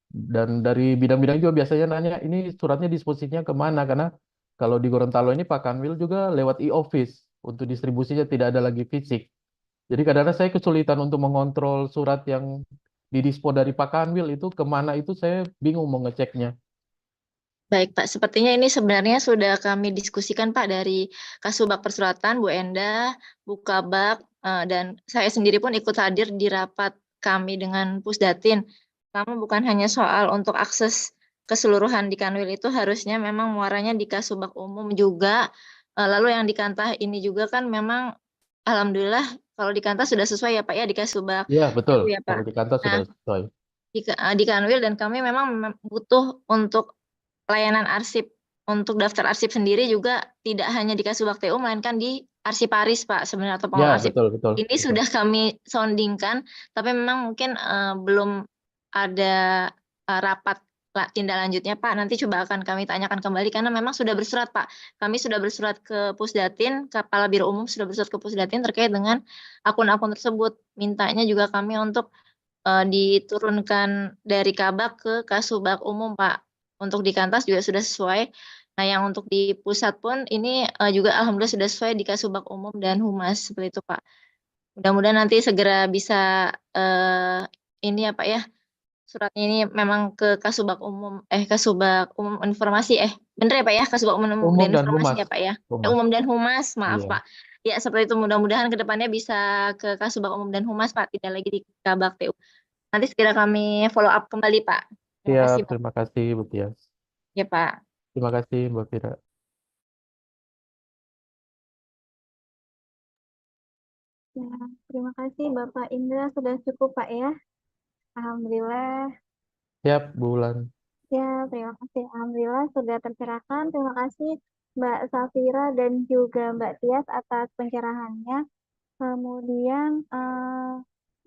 H: Dan dari bidang-bidang juga biasanya nanya, ini suratnya disposisinya kemana? Karena kalau di Gorontalo ini Pak Kanwil juga lewat e-office, untuk distribusinya tidak ada lagi fisik. Jadi kadang-kadang saya kesulitan untuk mengontrol surat yang didispo dari Pak Kanwil itu kemana itu saya bingung mau ngeceknya.
E: Baik Pak, sepertinya ini sebenarnya sudah kami diskusikan Pak dari Kasubag Persuratan, Bu Endah, Bu Kabak, dan saya sendiri pun ikut hadir di rapat kami dengan Pusdatin. Pertama bukan hanya soal untuk akses keseluruhan di Kanwil itu harusnya memang muaranya di Kasubag Umum juga. Lalu yang di Kantah ini juga kan memang Alhamdulillah kalau di Kantah sudah sesuai ya Pak ya di Kasubag
H: Iya, betul.
E: TU ya
H: Kalau
E: Pak.
H: di kantor sudah
E: Nah,
H: sesuai.
E: di Kanwil dan kami memang butuh untuk pelayanan arsip untuk daftar arsip sendiri juga tidak hanya di Kasubag TU melainkan di Arsiparis Pak sebenarnya atau
H: Ya,
E: pengelola arsip.
H: betul, betul,
E: Ini
H: betul.
E: sudah kami soundingkan tapi memang mungkin belum ada rapat tindak lanjutnya Pak. Nanti coba akan kami tanyakan kembali karena memang sudah bersurat Pak. Kami sudah bersurat ke Pusdatin, Kepala Biro Umum sudah bersurat ke Pusdatin terkait dengan akun-akun tersebut. Mintanya juga kami untuk diturunkan dari Kabak ke Kasubag Umum Pak. Untuk di Kantas juga sudah sesuai. Nah, yang untuk di pusat pun ini juga alhamdulillah sudah sesuai di Kasubag Umum dan Humas seperti itu Pak. Mudah-mudahan nanti segera bisa ini ya Pak ya. Suratnya ini memang ke Kasubag Umum Informasi bener ya Pak ya Kasubag Umum
H: Umum
E: dan
H: dan
E: Informasi
H: humas.
E: ya Pak ya.
H: Humas.
E: Umum dan Humas, maaf
H: Iya.
E: Pak. Ya seperti itu mudah-mudahan ke depannya bisa ke Kasubag Umum dan Humas Pak, tidak lagi di Kabak TU. Nanti segera kami follow up kembali Pak. Terima
H: Siap,
E: kasih Pak.
H: terima kasih Bu Tias.
E: Ya Pak.
H: Terima kasih Mbak Fira.
B: Ya, terima kasih Bapak Indra, sudah cukup Pak ya. Alhamdulillah.
H: Siap, Bu Wulan.
B: Ya, terima kasih. Alhamdulillah sudah tercerahkan. Terima kasih Mbak Safira dan juga Mbak Tias atas pencerahannya. Kemudian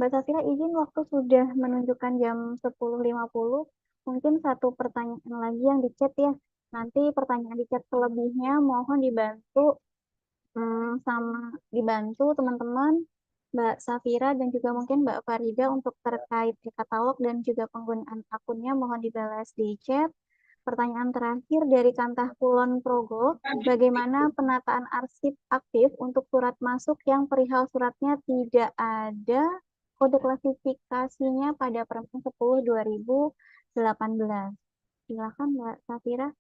B: Mbak Safira izin waktu sudah menunjukkan jam 10.50. Mungkin satu pertanyaan lagi yang di chat ya. Nanti pertanyaan di chat selebihnya mohon dibantu teman-teman Mbak Safira dan juga mungkin Mbak Farida untuk terkait e-katalog dan juga penggunaan akunnya mohon dibalas di chat. Pertanyaan terakhir dari Kantah Kulon Progo, bagaimana penataan arsip aktif untuk surat masuk yang perihal suratnya tidak ada kode klasifikasinya pada Permen 10 2018? Silakan Mbak Safira.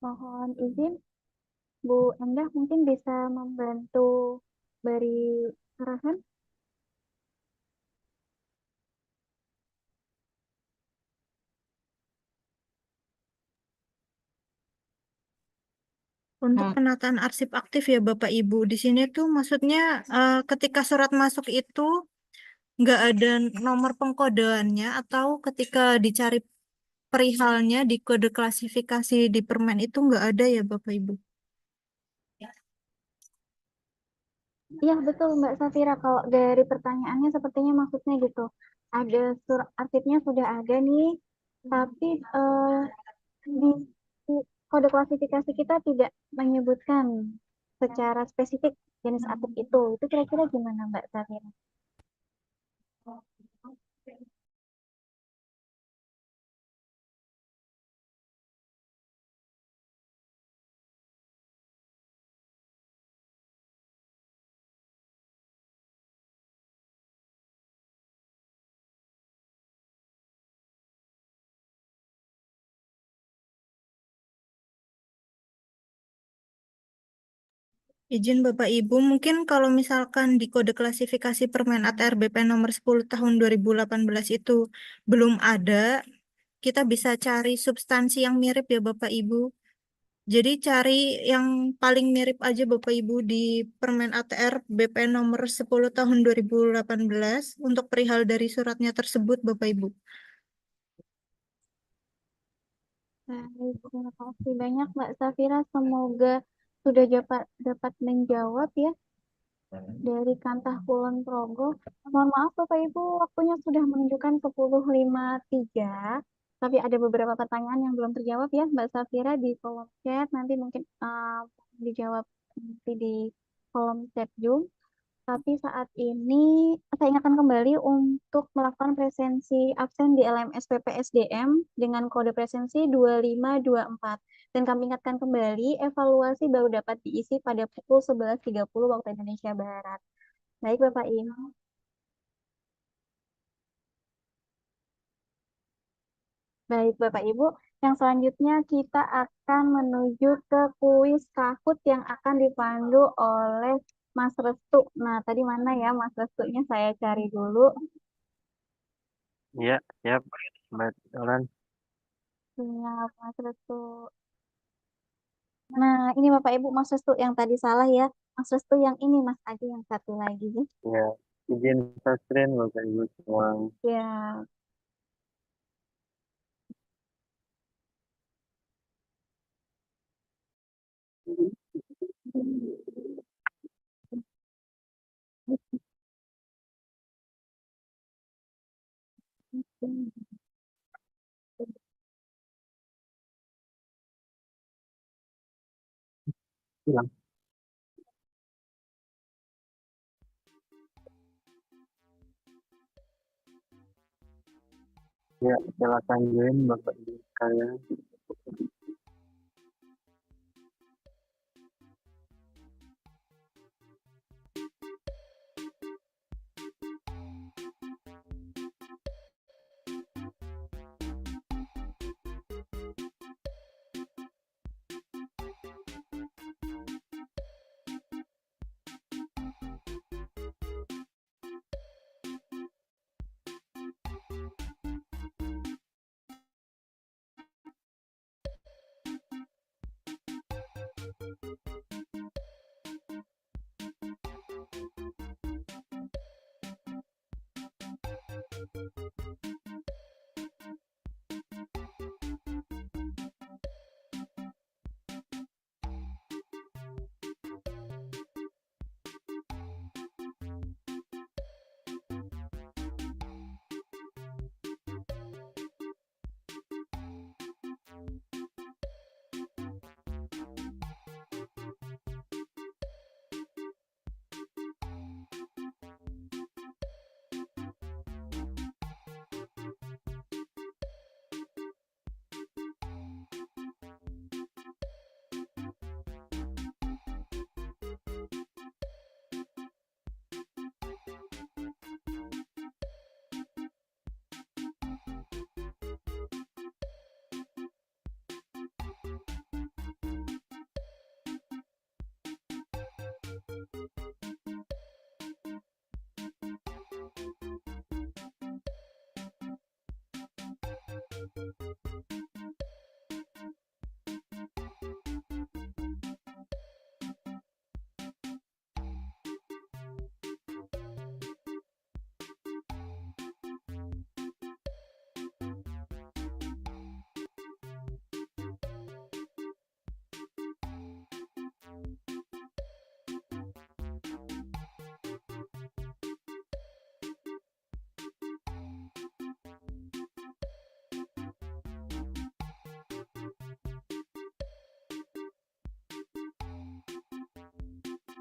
B: Mohon izin, Bu Endah mungkin bisa membantu beri arahan.
G: Untuk penataan arsip aktif ya Bapak Ibu, di sini tuh maksudnya ketika surat masuk itu nggak ada nomor pengkodeannya atau ketika dicari perihalnya di kode klasifikasi di permen itu nggak ada ya Bapak Ibu?
B: Iya betul Mbak Safira, kalau dari pertanyaannya sepertinya maksudnya gitu. Ada surat arsipnya sudah ada nih, tapi di, di kode klasifikasi kita tidak menyebutkan secara spesifik jenis arsip itu. Itu kira-kira gimana Mbak Safira?
G: Izin Bapak Ibu, mungkin kalau misalkan di kode klasifikasi Permen ATR BP nomor 10 tahun 2018 itu belum ada, kita bisa cari substansi yang mirip ya Bapak Ibu. Jadi cari yang paling mirip aja Bapak Ibu di Permen ATR BP nomor 10 tahun 2018 untuk perihal dari suratnya tersebut Bapak Ibu.
B: Baik, terima kasih banyak Mbak Safira. Semoga sudah dapat menjawab ya dari Kantah Kulon Progo. Mohon maaf Bapak Ibu, waktunya sudah menunjukkan 10.53. Tapi ada beberapa pertanyaan yang belum terjawab ya Mbak Safira di kolom chat. Nanti mungkin dijawab nanti di kolom chat Zoom. Tapi saat ini saya ingatkan kembali untuk melakukan presensi absen di LMS PPSDM dengan kode presensi 2524. Dan kami ingatkan kembali, evaluasi baru dapat diisi pada pukul 11.30 waktu Indonesia Barat. Baik Bapak Ibu. Baik Bapak Ibu, yang selanjutnya kita akan menuju ke kuis Kahoot yang akan dipandu oleh Mas Restu. Nah, tadi mana ya Mas Restunya? Saya cari dulu.
I: Iya, siap, Mbak Dolan.
B: Siap, Mas Restu. Nah, ini Bapak Ibu Mas Restu yang tadi salah ya. Mas Restu yang ini Mas Adi yang satu lagi.
I: Ya, izin subscribe Bapak Ibu semua.
B: Ya,
I: Silang. Ya, silakan join Bapak Ibu sekalian.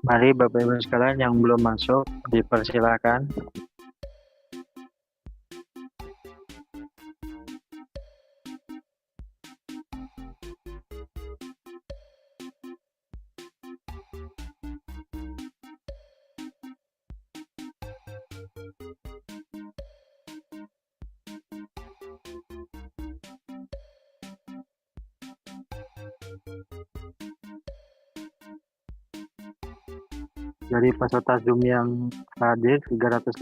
I: Mari Bapak Ibu sekalian yang belum masuk dipersilakan. Dari peserta Zoom yang hadir 352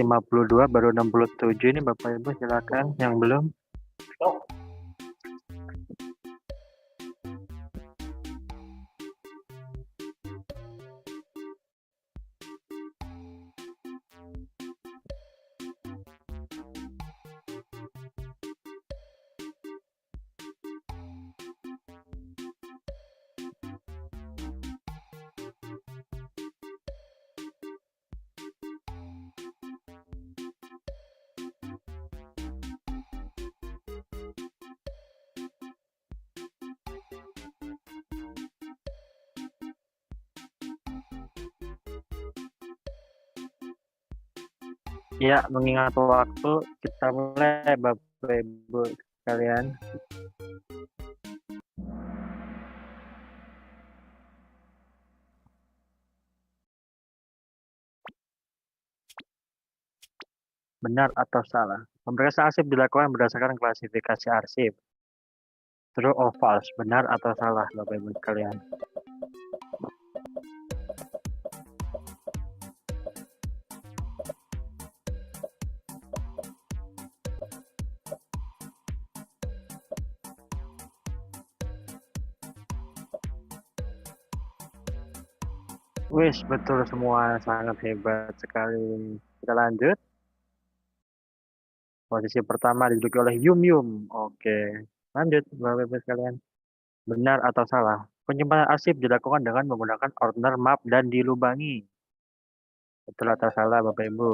I: baru 67 ini Bapak Ibu silakan yang belum. Ya, mengingat waktu kita mulai Bapak Ibu sekalian. Benar atau salah? Pemeriksaan arsip dilakukan berdasarkan klasifikasi arsip. True or false? Benar atau salah Bapak Ibu sekalian? Wis, betul semua, sangat hebat sekali. Kita lanjut. Posisi pertama diduduki oleh Yum Yum. Oke, lanjut Bapak Ibu sekalian. Benar atau salah? Penyimpanan arsip dilakukan dengan menggunakan ordner map dan dilubangi. Betul atau salah Bapak Ibu?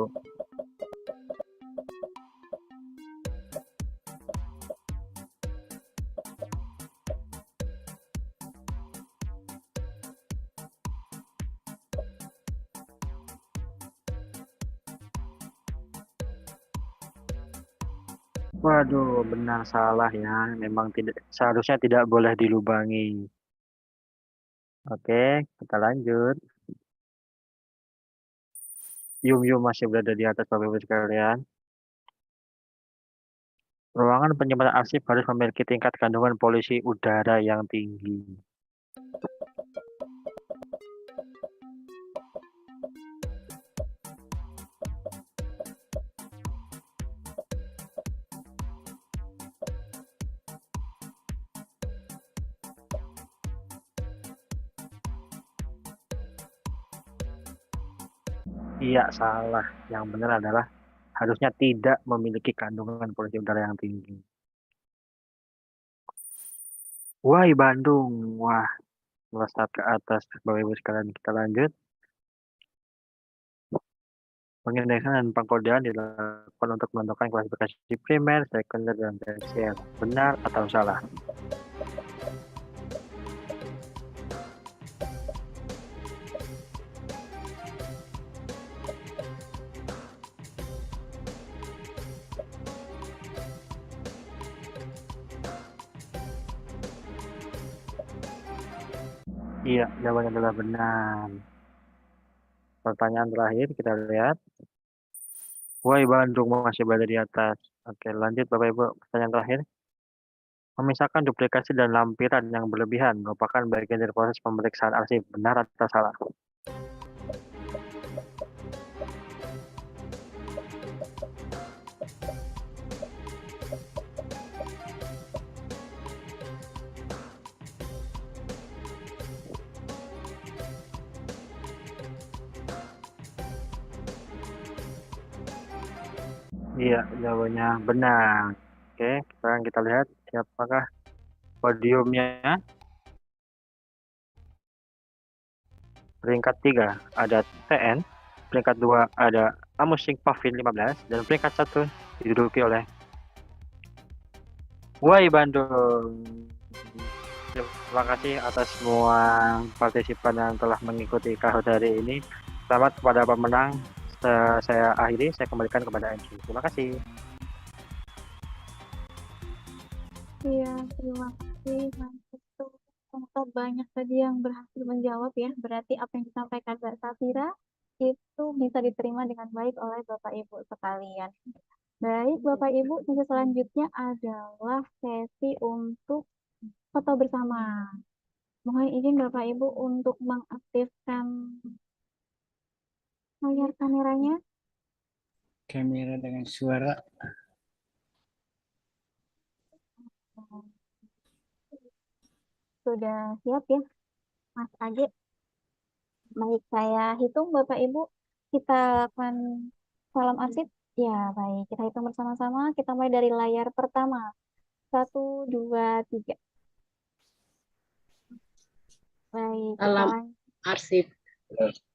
I: Waduh, benar salah ya. Memang seharusnya tidak boleh dilubangi. Oke, kita lanjut. Yum Yum masih berada di atas Bapak Ibu sekalian. Ruangan penyimpanan arsip harus memiliki tingkat kandungan polusi udara yang tinggi. Iya, salah. Yang benar adalah harusnya tidak memiliki kandungan polusi udara yang tinggi. Wahai Bandung, wah, melesat ke atas. Bapak Ibu sekalian, kita lanjut. Pengindekan dan pengkodean dilakukan untuk menentukan klasifikasi primer, sekunder, dan tersier. Benar atau salah? Iya, jawabannya adalah benar. Pertanyaan terakhir kita lihat. Wahai Bandung masih berada di atas. Oke, lanjut Bapak Ibu. Pertanyaan terakhir. Memisahkan duplikasi dan lampiran yang berlebihan merupakan bagian dari proses pemeriksaan arsip. Benar atau salah? Iya, jawabannya benar. Oke, sekarang kita lihat siapakah podiumnya. Peringkat 3 ada TN, peringkat 2 ada Amusing Pavin 15, dan peringkat 1 diduduki oleh Wahai Bandung. Terima kasih atas semua partisipan yang telah mengikuti Kahoot hari ini. Selamat kepada pemenang. Saya akhiri, saya kembalikan kepada MC. Terima kasih.
B: Iya, terima kasih Mas Putu. Ternyata banyak tadi yang berhasil menjawab ya. Berarti apa yang disampaikan Mbak Safira itu bisa diterima dengan baik oleh Bapak Ibu sekalian. Baik, Bapak Ibu, sesi selanjutnya adalah sesi untuk foto bersama. Mohon izin Bapak Ibu untuk mengaktifkan layar kameranya.
C: Kamera dengan suara.
B: Sudah siap ya, Mas Age? Baik, saya hitung Bapak Ibu. Kita akan salam arsip. Ya, baik. Kita hitung bersama-sama. Kita mulai dari layar pertama. 1, 2, 3. Baik, kita
F: Salam
B: lanjut.
F: arsip.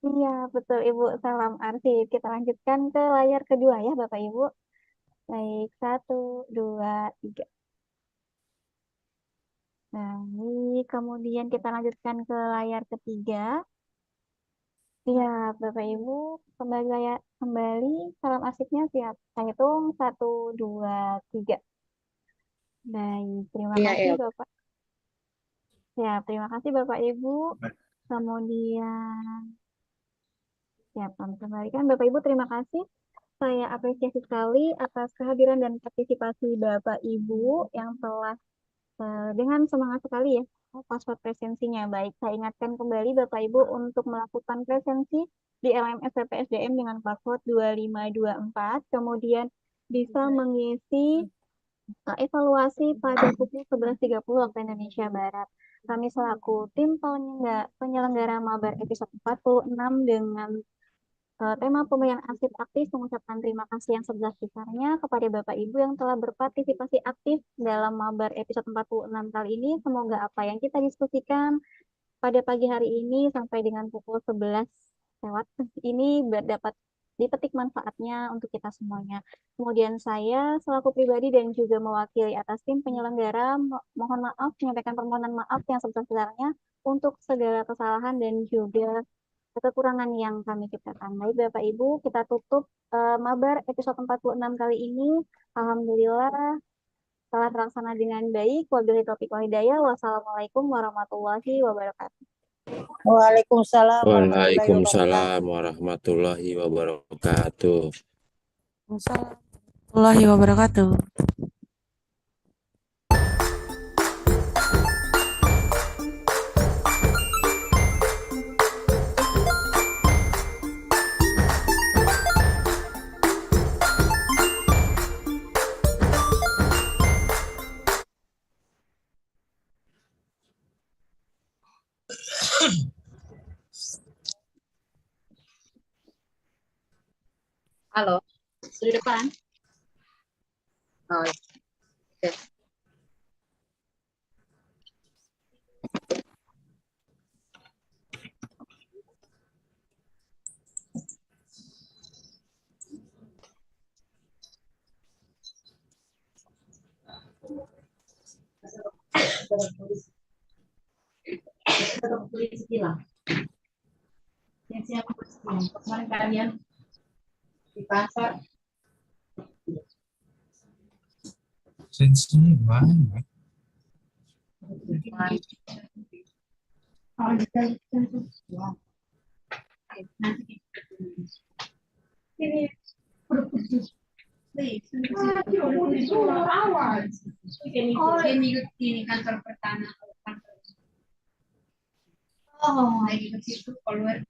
B: Iya, betul Ibu. Salam arsip. Kita lanjutkan ke layar kedua ya, Bapak Ibu. Baik, 1, 2, 3. Baik, kemudian kita lanjutkan ke layar ketiga. Iya, Bapak Ibu, kembali salam arsipnya siap. Saya hitung 1, 2, 3. Baik, terima
F: Iya,
B: kasih
F: El.
B: Bapak. Ya, terima kasih Bapak Ibu. Kemudian, ya, kami kembalikan. Bapak Ibu, terima kasih. Saya apresiasi sekali atas kehadiran dan partisipasi Bapak Ibu yang telah dengan semangat sekali ya password presensinya. Baik, saya ingatkan kembali Bapak Ibu untuk melakukan presensi di LMS PPSDM dengan password 2524, kemudian bisa mengisi evaluasi pada pukul 11.30 waktu Indonesia Barat. Kami selaku tim penyelenggara Mabar episode 46 dengan tema pemilihan arsip aktif mengucapkan terima kasih yang sebesar-besarnya kepada Bapak Ibu yang telah berpartisipasi aktif dalam Mabar episode 46 kali ini. Semoga apa yang kita diskusikan pada pagi hari ini sampai dengan pukul 11 lewat ini dapat dipetik manfaatnya untuk kita semuanya. Kemudian saya selaku pribadi dan juga mewakili atas tim penyelenggara mohon maaf, menyampaikan permohonan maaf yang sebesar-besarnya untuk segala kesalahan dan juga kekurangan yang kami ciptakan. Baik Bapak Ibu, kita tutup Mabar episode 46 kali ini. Alhamdulillah telah terlaksana dengan baik. Wabillahi taufiq wal hidayah. Wassalamualaikum warahmatullahi wabarakatuh.
D: Waalaikumsalam warahmatullahi wabarakatuh.
J: Waalaikumsalam warahmatullahi wabarakatuh.
D: Waalaikumsalam warahmatullahi wabarakatuh.
K: Halo.
B: Di depan.
K: Oh, oke. Kemarin kalian di pasar.
C: Sensinya banyak.
K: Oh, ini ini kantor pertama. Oh, lagi ke situ keluar.